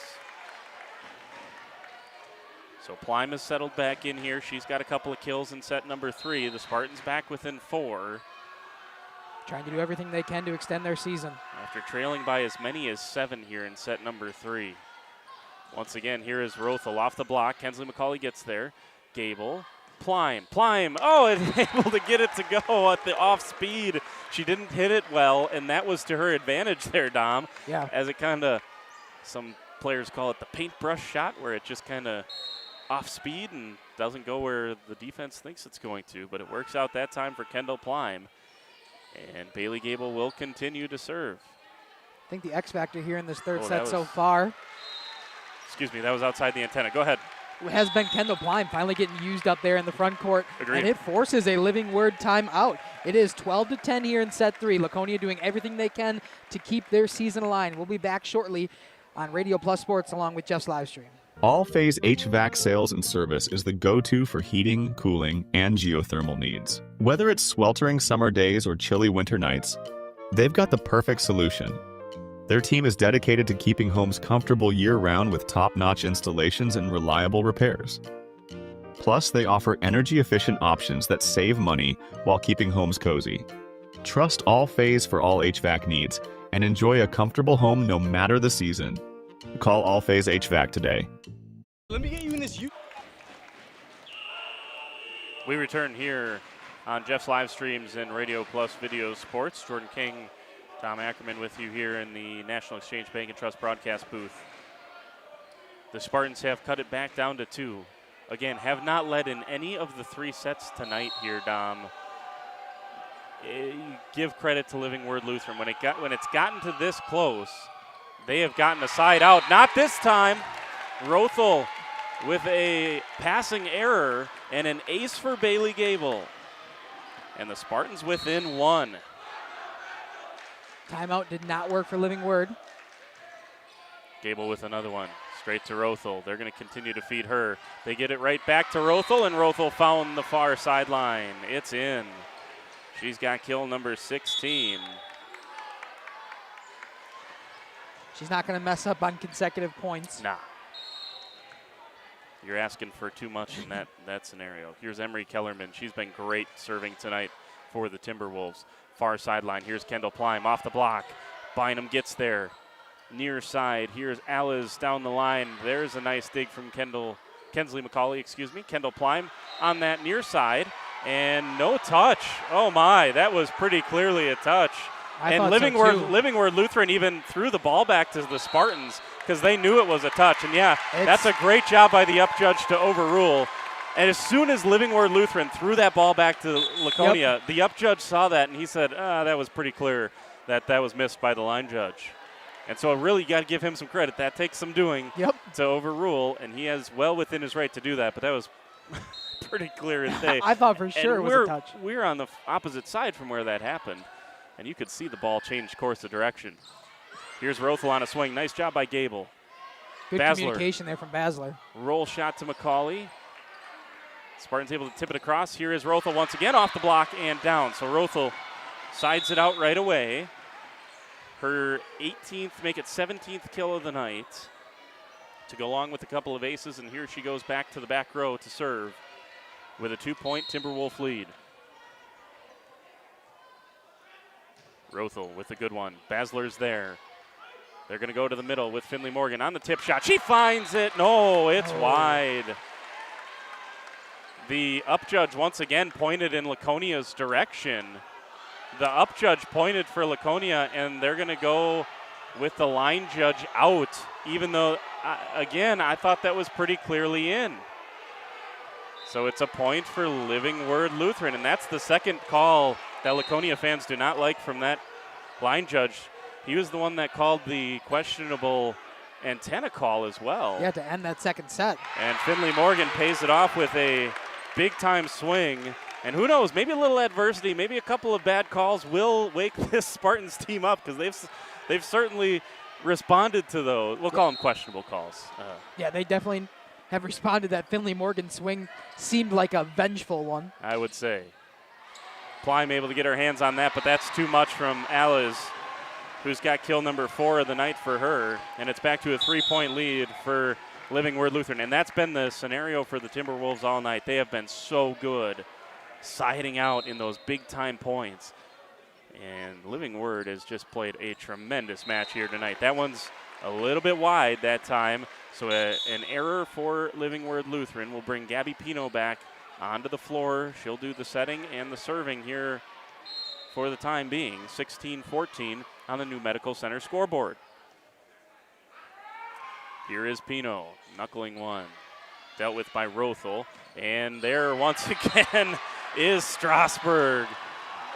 So Pleim has settled back in here. She's got a couple of kills in set number 3. The Spartans back within 4. Trying to do everything they can to extend their season. After trailing by as many as 7 here in set number 3. Once again, here is Rothel off the block. Kensley McCauley gets there. Gable. Pleim, and able to get it to go at the off speed. She didn't hit it well, and that was to her advantage there, Dom. Yeah. As it kind of, some players call it the paintbrush shot, where it just kind of off speed and doesn't go where the defense thinks it's going to, but it works out that time for Kendall Pleim. And Bailey Gable will continue to serve. I think the X factor here in this third set so far. Excuse me, that was outside the antenna. Go ahead. has been Kendall Plein finally getting used up there in the front court. Agreed. And it forces a Living Word timeout. It is 12-10 here in set 3. Laconia doing everything they can to keep their season alive. We'll be back shortly on Radio Plus Sports along with Jeff's live stream. All Phase HVAC sales and service is the go-to for heating, cooling, and geothermal needs. Whether it's sweltering summer days or chilly winter nights, they've got the perfect solution. Their team is dedicated to keeping homes comfortable year-round with top-notch installations and reliable repairs. Plus, they offer energy-efficient options that save money while keeping homes cozy. Trust All Phase for all HVAC needs and enjoy a comfortable home no matter the season. Call All Phase HVAC today. Let me get you in this. We return here on Jeff's live streams and Radio Plus Video Sports. Jordan King, Tom Ackerman with you here in the National Exchange Bank and Trust broadcast booth. The Spartans have cut it back down to 2. Again, have not led in any of the 3 sets tonight here, Dom. Give credit to Living Word Lutheran. When it's gotten to this close, they have gotten a side out. Not this time. Rothel with a passing error and an ace for Bailey Gable. And the Spartans within 1. Timeout did not work for Living Word. Gable with another one. Straight to Rothel. They're going to continue to feed her. They get it right back to Rothel, and Rothel found the far sideline. It's in. She's got kill number 16. She's not going to mess up on consecutive points. Nah. You're asking for too much in that scenario. Here's Emery Kellerman. She's been great serving tonight for the Timberwolves. Far sideline. Here's Kendall Plein off the block. Bynum gets there. Near side. Here's Alice down the line. There's a nice dig from Kensley McCauley, Kendall Plein on that near side. And no touch. Oh my, that was pretty clearly a touch. And Living Word Lutheran even threw the ball back to the Spartans because they knew it was a touch. And yeah, that's a great job by the upjudge to overrule. And as soon as Living Word Lutheran threw that ball back to Laconia, the upjudge saw that and he said, that was pretty clear that was missed by the line judge. And so really you got to give him some credit. That takes some doing to overrule, and he has well within his right to do that, but that was pretty clear as day. I thought for sure it was a touch. We're on the opposite side from where that happened, and you could see the ball change course of direction. Here's Rothel on a swing. Nice job by Gable. Good communication there from Basler. Roll shot to McCauley. Spartans able to tip it across. Here is Rothel once again off the block and down. So Rothel sides it out right away. Her 18th, make it 17th kill of the night to go along with a couple of aces, and here she goes back to the back row to serve with a 2-point Timberwolf lead. Rothel with a good one. Basler's there. They're going to go to the middle with Finley Morgan on the tip shot. She finds it. No, it's wide. The upjudge once again pointed in Laconia's direction. The upjudge pointed for Laconia, and they're going to go with the line judge out, even though, again, I thought that was pretty clearly in. So it's a point for Living Word Lutheran, and that's the second call that Laconia fans do not like from that line judge. He was the one that called the questionable antenna call as well. Yeah, to end that second set. And Finley Morgan pays it off with a big-time swing. And who knows, maybe a little adversity, maybe a couple of bad calls will wake this Spartans team up, because they've certainly responded to those. We'll call them questionable calls. Yeah, they definitely have responded. That Finley Morgan swing seemed like a vengeful one. I would say. Plein able to get her hands on that, but that's too much from Alice, who's got kill number 4 of the night for her. And it's back to a 3-point lead for Living Word Lutheran. And that's been the scenario for the Timberwolves all night. They have been so good siding out in those big-time points. And Living Word has just played a tremendous match here tonight. That one's a little bit wide that time, so an error for Living Word Lutheran will bring Gabby Pino back onto the floor. She'll do the setting and the serving here for the time being. 16-14 on the New Medical Center scoreboard. Here is Pino, knuckling one. Dealt with by Rothel. And there once again is Strasburg.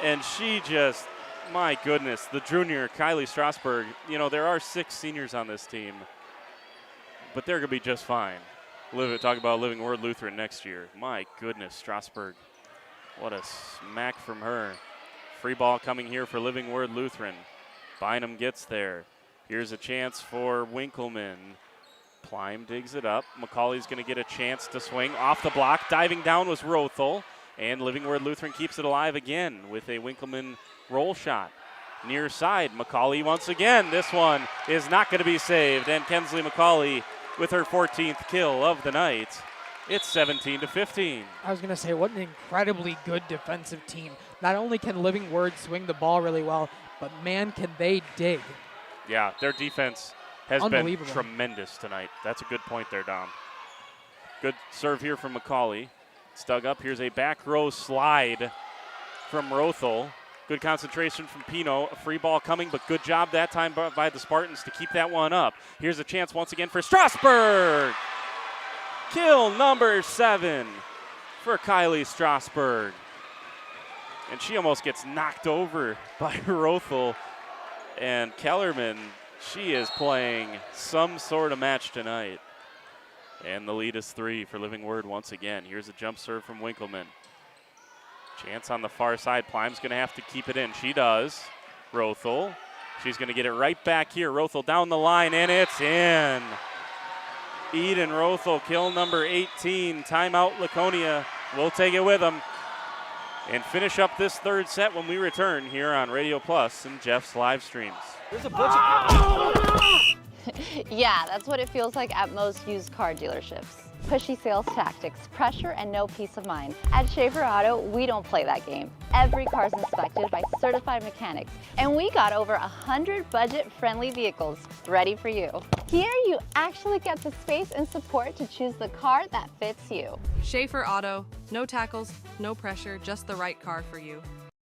And she just, my goodness, the junior, Kylie Strasburg. You know, there are 6 seniors on this team, but they're going to be just fine. Talk about Living Word Lutheran next year. My goodness, Strasburg. What a smack from her. Free ball coming here for Living Word Lutheran. Bynum gets there. Here's a chance for Winkleman. Plime digs it up. McCauley's going to get a chance to swing off the block. Diving down was Rothel. And Living Word Lutheran keeps it alive again with a Winkleman roll shot. Near side, McCauley once again. This one is not going to be saved. And Kensley McCauley with her 14th kill of the night. It's 17-15. I was going to say, what an incredibly good defensive team. Not only can Living Word swing the ball really well, but man, can they dig. Yeah, their defense has been tremendous tonight. That's a good point there, Dom. Good serve here from McCauley. It's dug up. Here's a back row slide from Rothel. Good concentration from Pino. A free ball coming, but good job that time by the Spartans to keep that one up. Here's a chance once again for Strasburg. Kill number 7 for Kylie Strasburg. And she almost gets knocked over by Rothel. And Kellerman, she is playing some sort of match tonight. And the lead is 3 for Living Word once again. Here's a jump serve from Winkleman. Chance on the far side. Plime's going to have to keep it in. She does. Rothel. She's going to get it right back here. Rothel down the line, and it's in. Eden Rothel, kill number 18. Timeout, Laconia. We'll take it with them. And finish up this third set when we return here on Radio Plus and Jeff's live streams. There's a bunch of... Yeah, that's what it feels like at most used car dealerships. Pushy sales tactics, pressure, and no peace of mind. At Schaefer Auto, we don't play that game. Every car's inspected by certified mechanics, and we got over 100 budget-friendly vehicles ready for you. Here, you actually get the space and support to choose the car that fits you. Schaefer Auto, no tackles, no pressure, just the right car for you.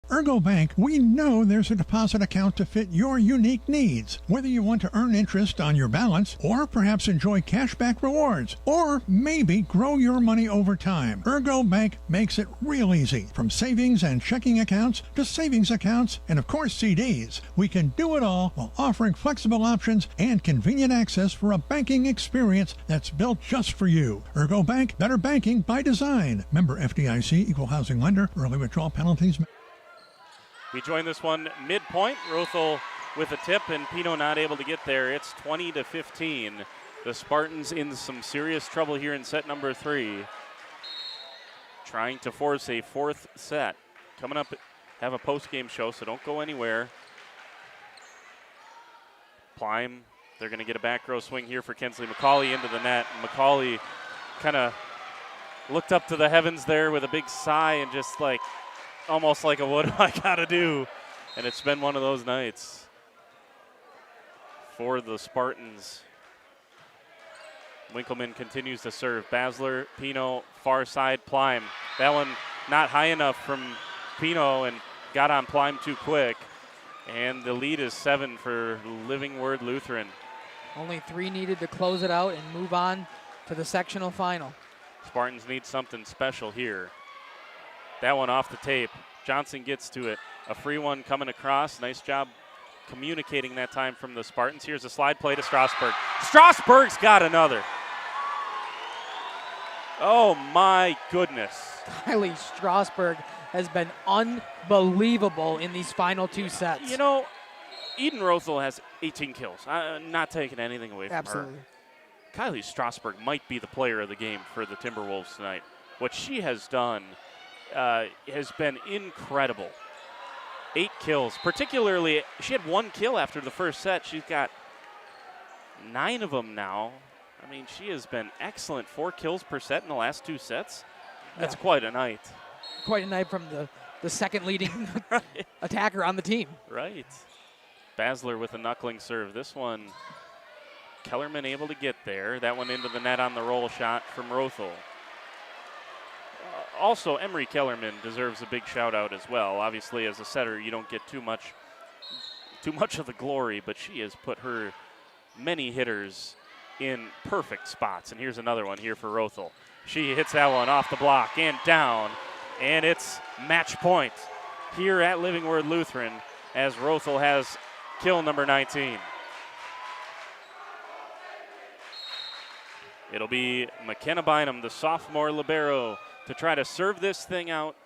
Ergo Bank, we know there's a deposit account to fit your unique needs. Whether you want to earn interest on your balance, or perhaps enjoy cashback rewards, or maybe grow your money over time, Ergo Bank makes it real easy. From savings and checking accounts to savings accounts and, of course, CDs, we can do it all while offering flexible options and convenient access for a banking experience that's built just for you. Ergo Bank, better banking by design. Member FDIC, equal housing lender. Early withdrawal penalties. We join this one midpoint. Rothel with a tip and Pino not able to get there. It's 20-15. The Spartans in some serious trouble here in set number 3. Trying to force a 4th set. Coming up, have a post-game show, so don't go anywhere. Plime, they're going to get a back row swing here for Kensley McCauley into the net. McCauley kind of looked up to the heavens there with a big sigh and just like, almost like a what do I gotta do? And it's been one of those nights for the Spartans. Winkleman continues to serve. Basler, Pino, far side, Plime. That one not high enough from Pino and got on Plime too quick. And the lead is 7 for Living Word Lutheran. Only 3 needed to close it out and move on to the sectional final. Spartans need something special here. That one off the tape. Johnson gets to it. A free one coming across. Nice job communicating that time from the Spartans. Here's a slide play to Strasburg. Strasburg's got another. Oh, my goodness. Kylie Strasburg has been unbelievable in these final 2 sets. You know, Eden Rothel has 18 kills. Not taking anything away from Absolutely. her. Kylie Strasburg might be the player of the game for the Timberwolves tonight. What she has done has been incredible. 8 kills. Particularly, she had 1 kill after the first set. She's got 9 of them now. I mean, she has been excellent. 4 kills per set in the last 2 sets. That's quite a night. Quite a night from the second leading attacker on the team. Right. Basler with a knuckling serve. This one, Kellerman able to get there. That one into the net on the roll shot from Rothel. Also, Emery Kellerman deserves a big shout out as well. Obviously, as a setter, you don't get too much of the glory, but she has put her many hitters in perfect spots. And here's another one here for Rothel. She hits that one off the block and down, and it's match point here at Living Word Lutheran as Rothel has kill number 19. It'll be McKenna Bynum, the sophomore libero, to try to serve this thing out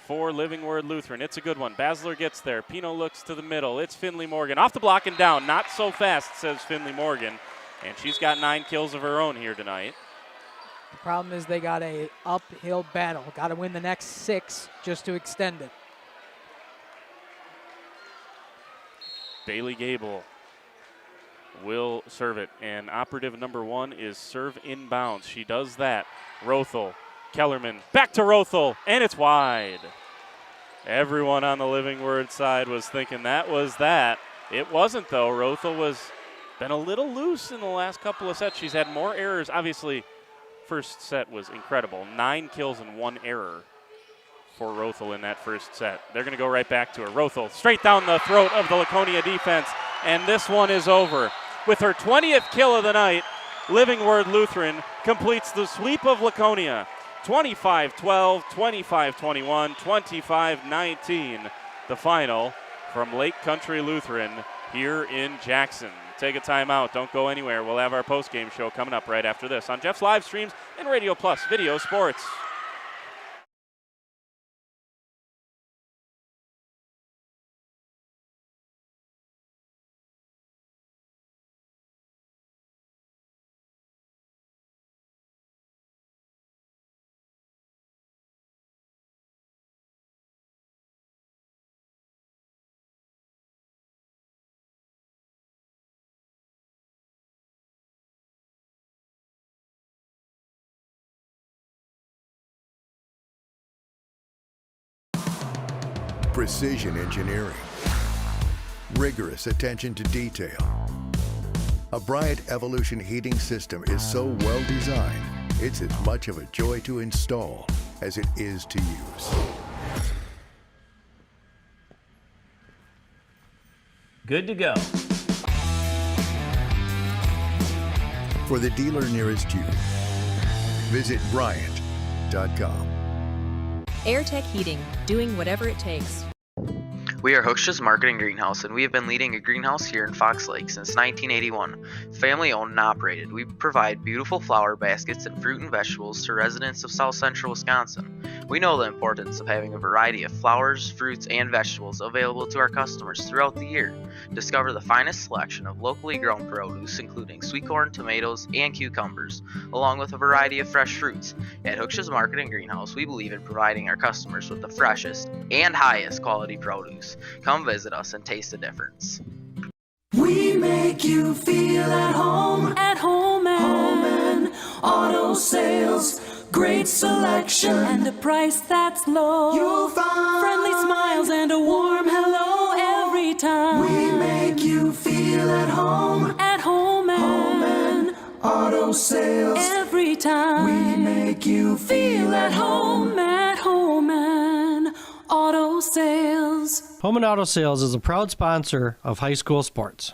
for Living Word Lutheran. It's a good one. Basler gets there. Pino looks to the middle. It's Finley Morgan. Off the block and down. Not so fast, says Finley Morgan. And she's got 9 kills of her own here tonight. The problem is they got a uphill battle. Got to win the next 6 just to extend it. Bailey Gable will serve it. And operative number 1 is serve inbounds. She does that. Rothel. Kellerman back to Rothel, and it's wide. Everyone on the Living Word side was thinking that was that. It wasn't, though. Rothel was been a little loose in the last couple of sets. She's had more errors. Obviously, first set was incredible. 9 kills and 1 error for Rothel in that first set. They're going to go right back to her. Rothel straight down the throat of the Laconia defense, and this one is over. With her 20th kill of the night, Living Word Lutheran completes the sweep of Laconia. 25-12, 25-21, 25-19, the final from Lake Country Lutheran here in Jackson. Take a timeout. Don't go anywhere. We'll have our post-game show coming up right after this on Jeff's live streams and Radio Plus Video Sports. Precision engineering, rigorous attention to detail. A Bryant Evolution heating system is so well designed, it's as much of a joy to install as it is to use. Good to go. For the dealer nearest you, visit Bryant.com. AirTech Heating, doing whatever it takes. We are Hooksha's Marketing Greenhouse, and we have been leading a greenhouse here in Fox Lake since 1981. Family owned and operated, we provide beautiful flower baskets and fruit and vegetables to residents of South Central Wisconsin. We know the importance of having a variety of flowers, fruits, and vegetables available to our customers throughout the year. Discover the finest selection of locally grown produce, including sweet corn, tomatoes, and cucumbers, along with a variety of fresh fruits. At Hooksha's Marketing Greenhouse, we believe in providing our customers with the freshest and highest quality produce. Come visit us and taste the difference. We make you feel at home and auto sales. Great selection and a price that's low. You'll find friendly smiles and a warm hello every time. We make you feel at home and auto sales. Every time we make you feel at home and auto sales. Home and Auto Sales is a proud sponsor of high school sports.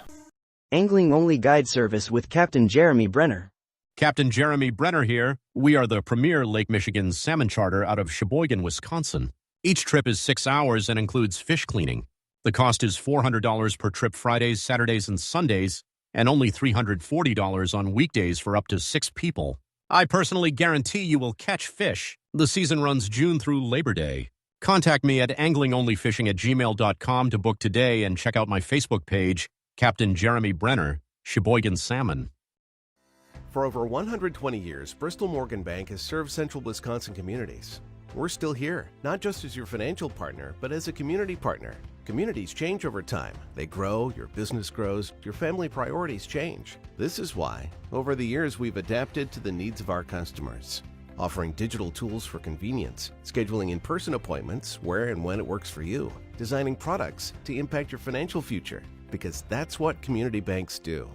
Angling-only guide service with Captain Jeremy Brenner. Captain Jeremy Brenner here. We are the premier Lake Michigan salmon charter out of Sheboygan, Wisconsin. Each trip is 6 hours and includes fish cleaning. The cost is $400 per trip Fridays, Saturdays, and Sundays, and only $340 on weekdays for up to 6 people. I personally guarantee you will catch fish. The season runs June through Labor Day. Contact me at anglingonlyfishing@gmail.com to book today and check out my Facebook page, Captain Jeremy Brenner, Sheboygan Salmon. For over 120 years, Bristol Morgan Bank has served central Wisconsin communities. We're still here, not just as your financial partner, but as a community partner. Communities change over time. They grow, your business grows, your family priorities change. This is why, over the years, we've adapted to the needs of our customers, offering digital tools for convenience, scheduling in-person appointments where and when it works for you, designing products to impact your financial future, because that's what community banks do.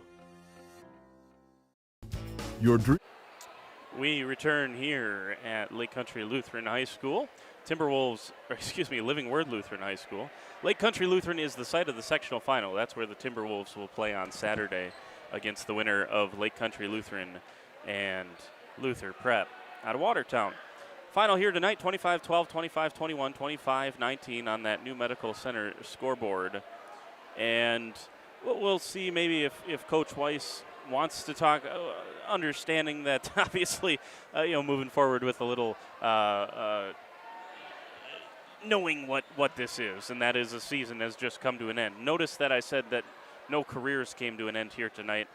We return here at Lake Country Lutheran High School. Living Word Lutheran High School. Lake Country Lutheran is the site of the sectional final. That's where the Timberwolves will play on Saturday against the winner of Lake Country Lutheran and Luther Prep out of Watertown. Final here tonight, 25-12, 25-21, 25-19 on that new Medical Center scoreboard. And we'll see maybe if Coach Weiss wants to talk, understanding that obviously, moving forward with a little knowing what this is, and that is a season has just come to an end. Notice that I said that no careers came to an end here tonight.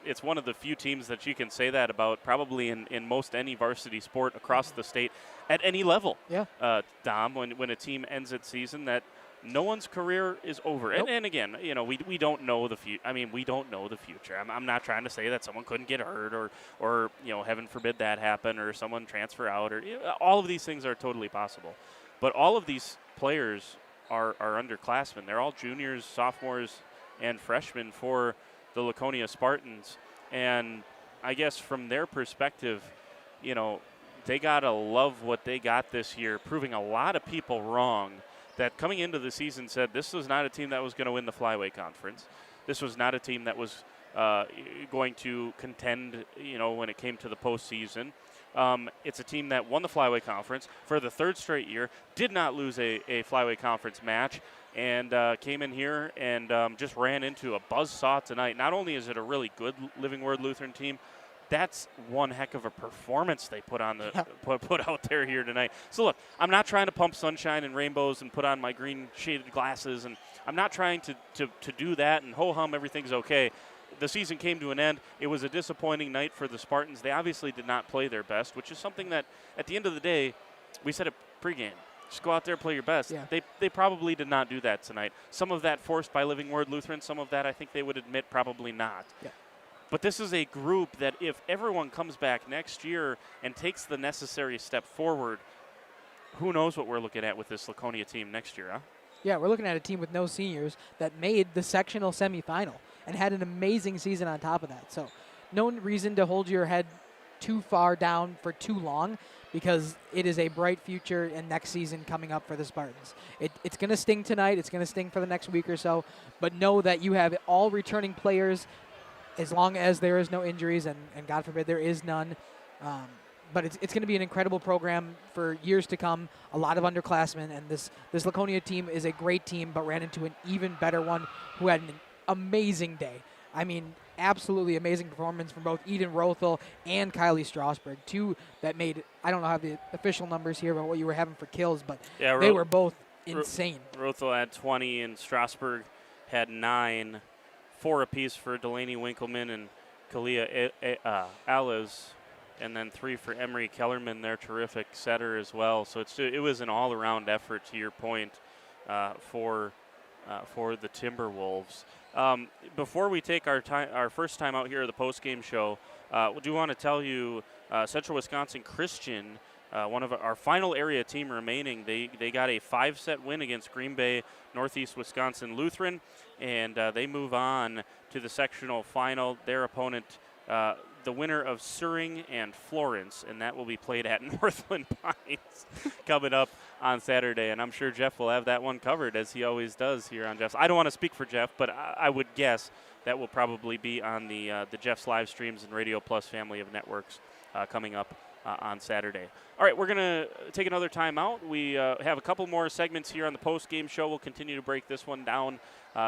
It's one of the few teams that you can say that about, probably in most any varsity sport across the state at any level. Yeah. Dom, when a team ends its season, that no one's career is over. Nope. And again, we don't know the future. I mean, we don't know the future. I'm not trying to say that someone couldn't get hurt or heaven forbid that happen, or someone transfer out, or all of these things are totally possible. But all of these players are underclassmen. They're all juniors, sophomores, and freshmen for the Laconia Spartans. And I guess from their perspective, they got to love what they got this year, proving a lot of people wrong that coming into the season said this was not a team that was going to win the Flyway Conference. This was not a team that was going to contend, when it came to the postseason. It's a team that won the Flyway Conference for the third straight year, did not lose a Flyway Conference match, and came in here and just ran into a buzzsaw tonight. Not only is it a really good Living Word Lutheran team, that's one heck of a performance they put on put out there here tonight. So look, I'm not trying to pump sunshine and rainbows and put on my green shaded glasses, and I'm not trying to do that and ho-hum everything's okay. The season came to an end. It was a disappointing night for the Spartans. They obviously did not play their best, which is something that at the end of the day, we said it pregame. Just go out there, play your best. Yeah. They probably did not do that tonight. Some of that forced by Living Word Lutheran. Some of that I think they would admit probably not. Yeah. But this is a group that if everyone comes back next year and takes the necessary step forward, who knows what we're looking at with this Laconia team next year, huh? Yeah, we're looking at a team with no seniors that made the sectional semifinal and had an amazing season on top of that. So no reason to hold your head too far down for too long, because it is a bright future and next season coming up for the Spartans. It's going to sting tonight. It's going to sting for the next week or so. But know that you have all returning players as long as there is no injuries, and God forbid there is none. But it's going to be an incredible program for years to come, a lot of underclassmen. And this Laconia team is a great team, but ran into an even better one who had an amazing day. I mean, absolutely amazing performance from both Eden Rothel and Kylie Strasberg, two that made, I don't know how the official numbers here about what you were having for kills, but yeah, they were both insane. Rothel had 20 and Strasberg had 9, 4 apiece for Delaney Winkleman and Kalia Aliz, and then 3 for Emery Kellerman, their terrific setter as well. So it was an all-around effort, to your point, for the Timberwolves. Before we take our first time out here at the post-game show, we do want to tell you Central Wisconsin Christian, one of our final area team remaining, they got a 5-set win against Green Bay Northeast Wisconsin Lutheran, and they move on to the sectional final. Their opponent, the winner of Suring and Florence, and that will be played at Northland Pines coming up on Saturday. And I'm sure Jeff will have that one covered, as he always does here on Jeff's. I don't want to speak for Jeff, but I would guess that will probably be on the Jeff's live streams and Radio Plus family of networks coming up on Saturday. All right, we're going to take another time out. We have a couple more segments here on the post-game show. We'll continue to break this one down,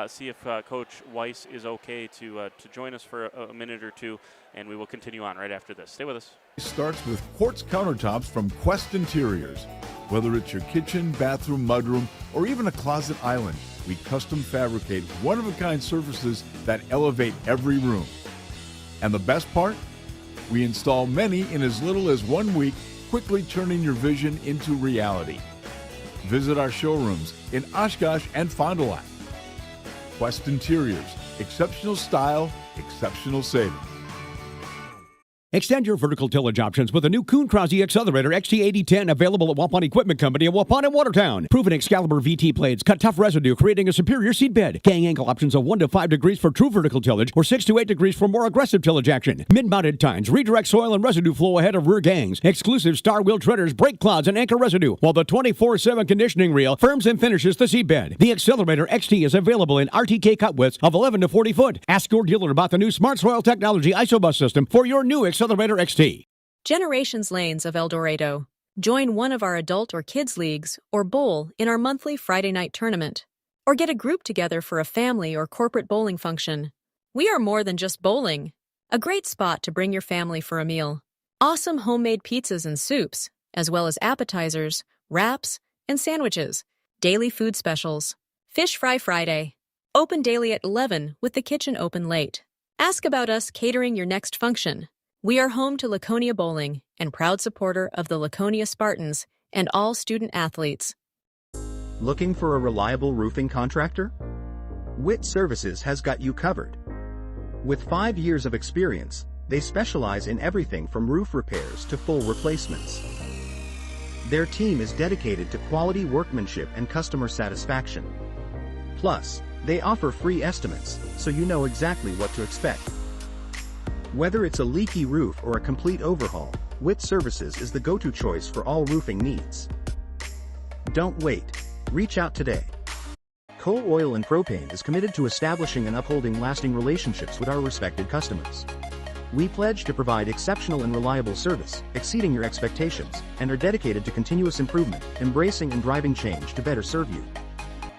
see if Coach Weiss is okay to join us for a minute or two, and we will continue on right after this. Stay with us. It starts with quartz countertops from Quest Interiors. Whether it's your kitchen, bathroom, mudroom, or even a closet island, we custom fabricate one-of-a-kind surfaces that elevate every room. And the best part? We install many in as little as 1 week, quickly turning your vision into reality. Visit our showrooms in Oshkosh and Fond du Lac. Quest Interiors, exceptional style, exceptional savings. Extend your vertical tillage options with a new Kuhn Krause Accelerator XT8010 available at Waupun Equipment Company in Waupun and Watertown. Proven Excalibur VT blades cut tough residue, creating a superior seed bed. Gang angle options of 1 to 5 degrees for true vertical tillage or 6 to 8 degrees for more aggressive tillage action. Mid-mounted tines redirect soil and residue flow ahead of rear gangs. Exclusive star wheel treaders, brake clods, and anchor residue, while the 24/7 conditioning reel firms and finishes the seed bed. The Accelerator XT is available in RTK cut widths of 11 to 40 foot. Ask your dealer about the new Smart Soil Technology ISOBUS system for your new Accelerator XT. Generations Lanes of El Dorado. Join one of our adult or kids leagues or bowl in our monthly Friday night tournament. Or get a group together for a family or corporate bowling function. We are more than just bowling. A great spot to bring your family for a meal. Awesome homemade pizzas and soups, as well as appetizers, wraps, and sandwiches. Daily food specials. Fish Fry Friday. Open daily at 11 with the kitchen open late. Ask about us catering your next function. We are home to Laconia Bowling and proud supporter of the Laconia Spartans and all student athletes. Looking for a reliable roofing contractor? Witt Services has got you covered. With 5 years of experience, they specialize in everything from roof repairs to full replacements. Their team is dedicated to quality workmanship and customer satisfaction. Plus, they offer free estimates, so you know exactly what to expect. Whether it's a leaky roof or a complete overhaul, Witt Services is the go-to choice for all roofing needs. Don't wait. Reach out today. Coal Oil and Propane is committed to establishing and upholding lasting relationships with our respected customers. We pledge to provide exceptional and reliable service, exceeding your expectations, and are dedicated to continuous improvement, embracing and driving change to better serve you.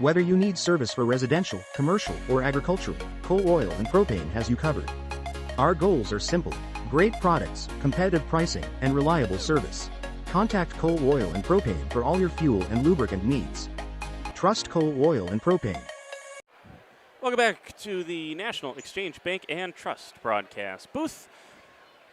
Whether you need service for residential, commercial, or agricultural, Coal Oil and Propane has you covered. Our goals are simple: great products, competitive pricing, and reliable service. Contact Coal Oil and Propane for all your fuel and lubricant needs. Trust Coal Oil and Propane. Welcome back to the National Exchange Bank and Trust broadcast booth.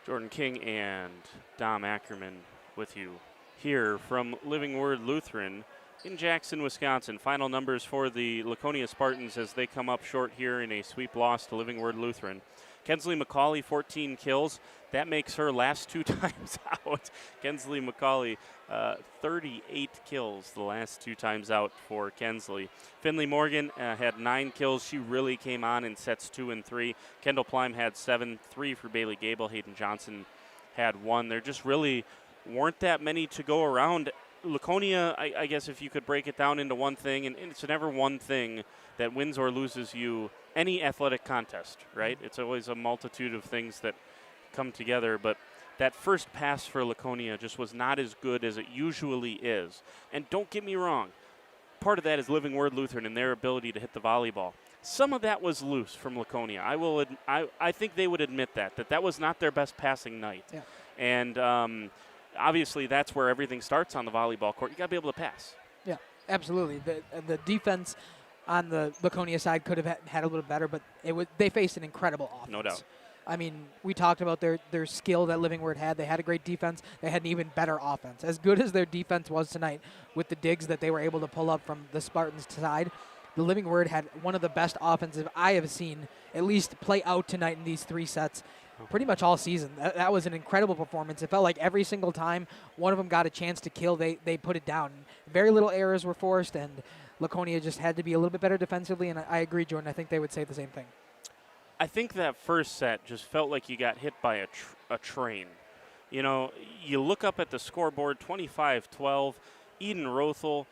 Jordan King and Dom Ackerman with you here from Living Word Lutheran in Jackson, Wisconsin. Final numbers for the Laconia Spartans as they come up short here in a sweep loss to Living Word Lutheran. Kensley McCauley, 14 kills. That makes her last 2 times out. Kensley McCauley, 38 kills the last 2 times out for Kensley. Finley Morgan had 9 kills. She really came on in sets 2 and 3. Kendall Plime had 7, 3 for Bailey Gable. Hayden Johnson had 1. There just really weren't that many to go around. Laconia, I guess if you could break it down into one thing, and it's never one thing that wins or loses you any athletic contest, right? It's always a multitude of things that come together, but that first pass for Laconia just was not as good as it usually is. And don't get me wrong, part of that is Living Word Lutheran and their ability to hit the volleyball. Some of that was loose from Laconia. I think they would admit that was not their best passing night. Yeah. And obviously that's where everything starts on the volleyball court. You got to be able to pass. Yeah, absolutely. The defense on the Laconia side could have had a little better, but they faced an incredible offense. No doubt. I mean, we talked about their skill that Living Word had. They had a great defense. They had an even better offense. As good as their defense was tonight with the digs that they were able to pull up from the Spartans' side, the Living Word had one of the best offensive I have seen at least play out tonight in these 3 sets pretty much all season. That was an incredible performance. It felt like every single time one of them got a chance to kill, they put it down. Very little errors were forced, and Laconia just had to be a little bit better defensively, and I agree, Jordan. I think they would say the same thing. I think that first set just felt like you got hit by a train. You know, you look up at the scoreboard, 25-12. Eden Rothel,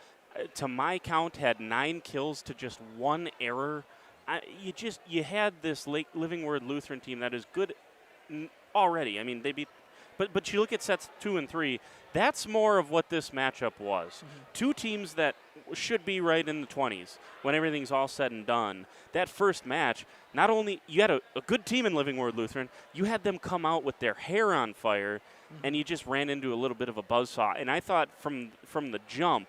to my count, had 9 kills to just 1 error. You had this Living Word Lutheran team that is good already. I mean, they beat, but you look at sets 2 and 3. That's more of what this matchup was. Mm-hmm. 2 teams that should be right in the 20s when everything's all said and done. That first match, not only you had a good team in Living Word Lutheran, you had them come out with their hair on fire, and you just ran into a little bit of a buzzsaw. And I thought from the jump,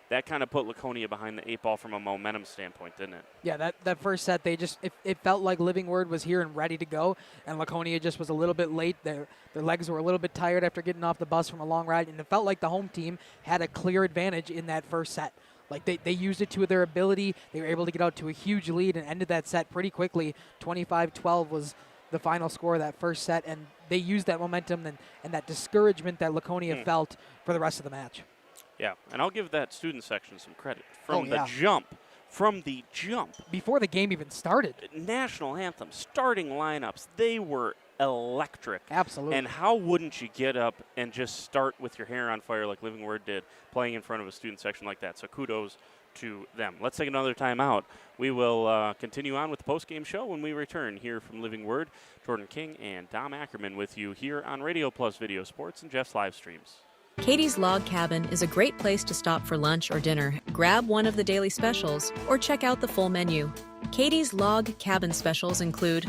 that kind of put Laconia behind the 8 ball from a momentum standpoint, didn't it? Yeah, that first set, it felt like Living Word was here and ready to go, and Laconia just was a little bit late. Their legs were a little bit tired after getting off the bus from a long ride, and it felt like the home team had a clear advantage in that first set. Like they used it to their ability. They were able to get out to a huge lead and ended that set pretty quickly. 25-12 was the final score of that first set, and they used that momentum and that discouragement that Laconia felt for the rest of the match. Yeah, and I'll give that student section some credit. From the jump. Before the game even started. National anthem, starting lineups, they were electric. Absolutely. And how wouldn't you get up and just start with your hair on fire like Living Word did, playing in front of a student section like that. So kudos to them. Let's take another time out. We will continue on with the post-game show when we return here from Living Word. Jordan King and Dom Ackerman with you here on Radio Plus Video Sports and Jeff's live streams. Katie's Log Cabin is a great place to stop for lunch or dinner. Grab one of the daily specials or check out the full menu. Katie's Log Cabin specials include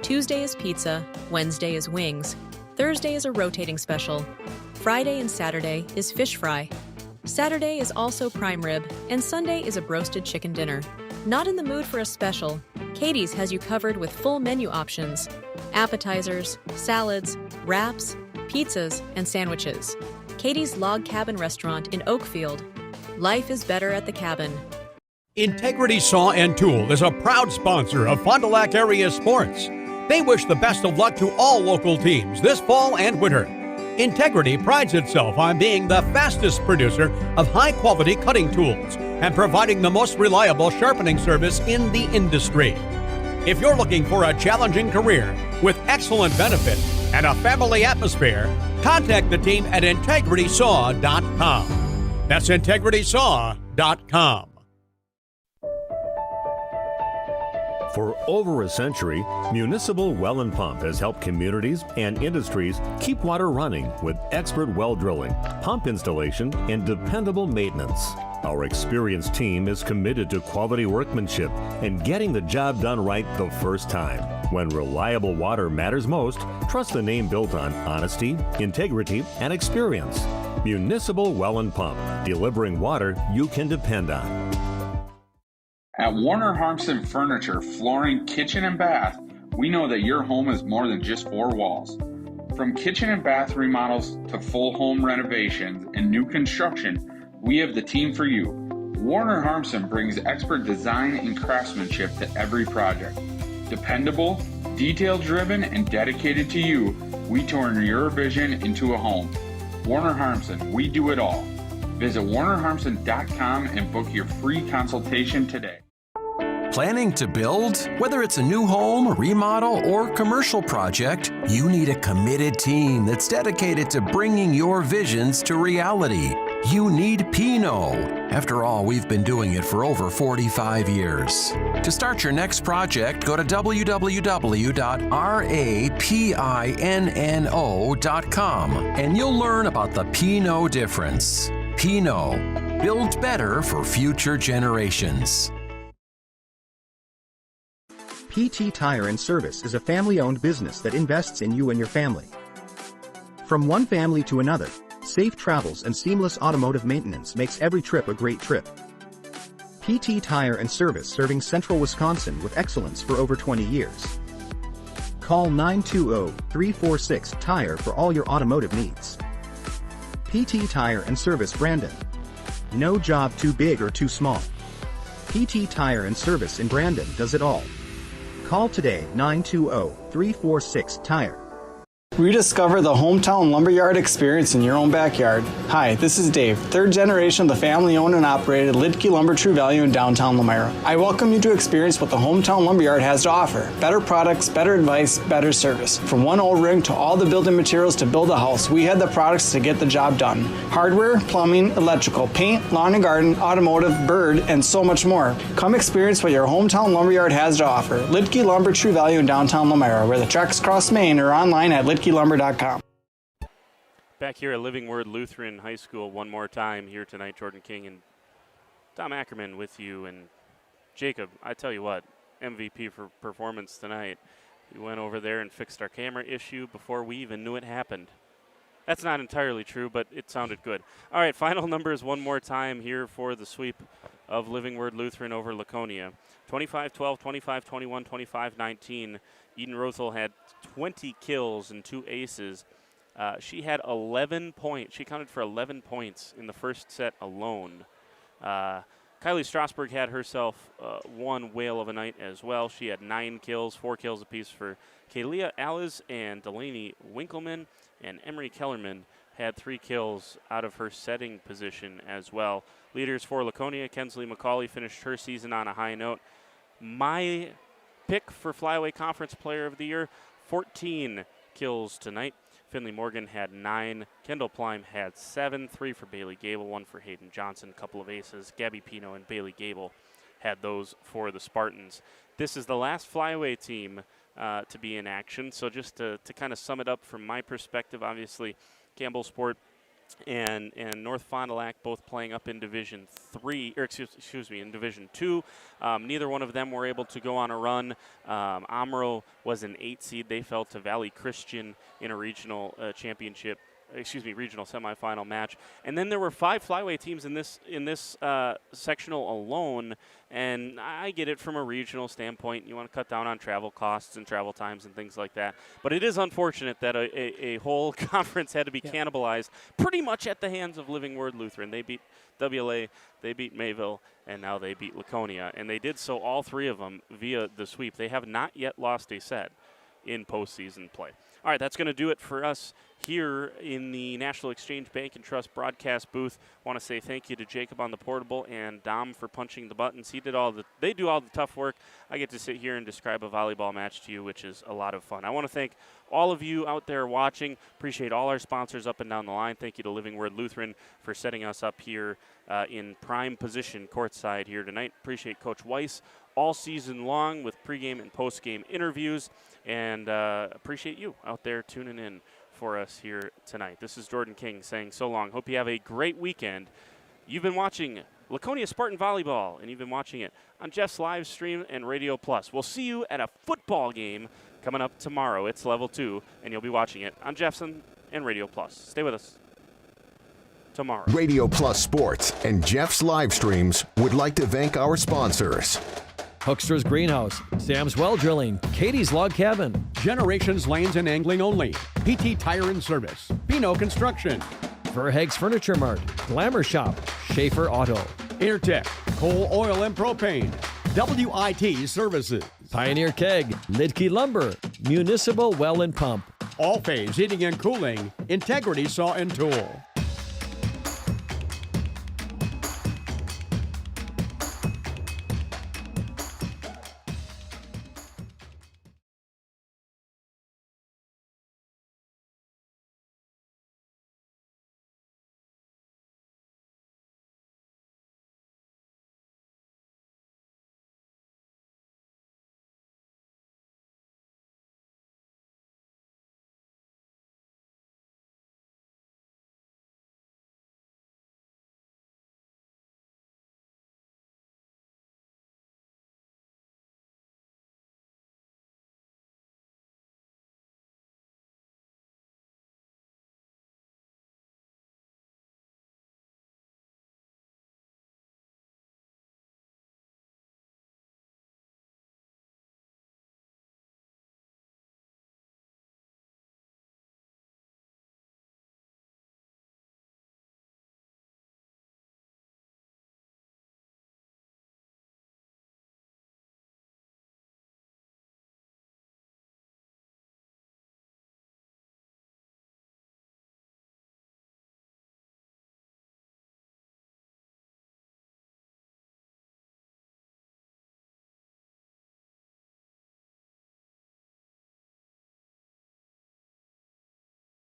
Tuesday is pizza, Wednesday is wings, Thursday is a rotating special, Friday and Saturday is fish fry. Saturday is also prime rib, and Sunday is a broasted chicken dinner. Not in the mood for a special? Katie's has you covered with full menu options, appetizers, salads, wraps, pizzas, and sandwiches. Katie's Log Cabin Restaurant in Oakfield. Life is better at the cabin. Integrity Saw and Tool is a proud sponsor of Fond du Lac area sports. They wish the best of luck to all local teams this fall and winter. Integrity prides itself on being the fastest producer of high-quality cutting tools and providing the most reliable sharpening service in the industry. If you're looking for a challenging career with excellent benefit and a family atmosphere, contact the team at integritysaw.com. That's integritysaw.com. For over a century, Municipal Well and Pump has helped communities and industries keep water running with expert well drilling, pump installation, and dependable maintenance. Our experienced team is committed to quality workmanship and getting the job done right the first time. When reliable water matters most, trust the name built on honesty, integrity, and experience. Municipal Well and Pump, delivering water you can depend on. At Warner Harmson Furniture, Flooring, Kitchen, and Bath, we know that your home is more than just four walls. From kitchen and bath remodels to full home renovations and new construction, we have the team for you. Warner Harmson brings expert design and craftsmanship to every project. Dependable, detail-driven, and dedicated to you, we turn your vision into a home. Warner Harmson, we do it all. Visit warnerharmson.com and book your free consultation today. Planning to build? Whether it's a new home, remodel, or commercial project, you need a committed team that's dedicated to bringing your visions to reality. You need Pinot. After all, we've been doing it for over 45 years. To start your next project, go to www.rapinno.com and you'll learn about the Pinot difference. Pinot, build better for future generations. PT Tire and Service is a family-owned business that invests in you and your family. From one family to another, safe travels and seamless automotive maintenance makes every trip a great trip. PT Tire and Service, serving central Wisconsin with excellence for over 20 years. Call 920-346-TIRE for all your automotive needs. PT Tire and Service, Brandon. No job too big or too small. PT Tire and Service in Brandon does it all. Call today, 920-346-TIRE. Rediscover the hometown lumberyard experience in your own backyard. Hi, this is Dave, third generation of the family-owned and operated Lidke Lumber True Value in downtown Elmira. I welcome you to experience what the hometown lumberyard has to offer. Better products, better advice, better service. From one O-ring to all the building materials to build a house, we had the products to get the job done. Hardware, plumbing, electrical, paint, lawn and garden, automotive, bird, and so much more. Come experience what your hometown lumberyard has to offer. Lidke Lumber True Value in downtown Elmira, where the tracks cross Main, or online at lidkelumber.com. Back here at Living Word Lutheran High School one more time here tonight. Jordan King and Tom Ackerman with you. And Jacob, I tell you what, MVP for performance tonight. You went over there and fixed our camera issue before we even knew it happened. That's not entirely true, but it sounded good. All right, final numbers one more time here for the sweep of Living Word Lutheran over Laconia. 25-12, 25-21, 25-19. Eden Rothel had 20 kills and 2 aces. She had 11 points. She counted for 11 points in the first set alone. Kylie Strasberg had herself one whale of a night as well. She had 9 kills, 4 kills apiece for Kalia Aliz and Delaney Winkleman. And Emery Kellerman had 3 kills out of her setting position as well. Leaders for Laconia, Kensley McCauley finished her season on a high note. My pick for Flyaway Conference Player of the Year, 14 kills tonight. Finley Morgan had 9. Kendall Plime had 7. 3 for Bailey Gable, 1 for Hayden Johnson, a couple of aces. Gabby Pino and Bailey Gable had those for the Spartans. This is the last Flyaway team to be in action. So just to kind of sum it up from my perspective, obviously Campbell Sport and North Fond du Lac both playing up in Division 3, or excuse me, in Division 2. Neither one of them were able to go on a run. Amro was an 8 seed. They fell to Valley Christian in a regional regional semifinal match. And then there were 5 flyweight teams in this sectional alone. And I get it from a regional standpoint. You want to cut down on travel costs and travel times and things like that. But it is unfortunate that a whole conference had to be cannibalized pretty much at the hands of Living Word Lutheran. They beat WLA, they beat Mayville, and now they beat Laconia. And they did so, all 3 of them, via the sweep. They have not yet lost a set in postseason play. All right, that's going to do it for us here in the National Exchange Bank and Trust broadcast booth. I want to say thank you to Jacob on the portable and Dom for punching the buttons. They do all the tough work. I get to sit here and describe a volleyball match to you, which is a lot of fun. I want to thank all of you out there watching. Appreciate all our sponsors up and down the line. Thank you to Living Word Lutheran for setting us up here in prime position courtside here tonight. Appreciate Coach Weiss all season long with pregame and postgame interviews, and appreciate you out there tuning in for us here tonight. This is Jordan King saying so long. Hope you have a great weekend. You've been watching Laconia Spartan Volleyball, and you've been watching it on Jeff's live stream and Radio Plus. We'll see you at a football game coming up tomorrow. It's level 2, and you'll be watching it on Jeff's and Radio Plus. Stay with us tomorrow. Radio Plus Sports and Jeff's live streams would like to thank our sponsors. Hoekstra's Greenhouse, Sam's Well Drilling, Katie's Log Cabin, Generations Lanes and Angling Only, PT Tire and Service, Pino Construction, Verhaeg's Furniture Mart, Glamour Shop, Schaefer Auto, Intertech, Coal, Oil, and Propane, WIT Services, Pioneer Keg, Lidke Lumber, Municipal Well and Pump, All Phase Heating and Cooling, Integrity Saw and Tool.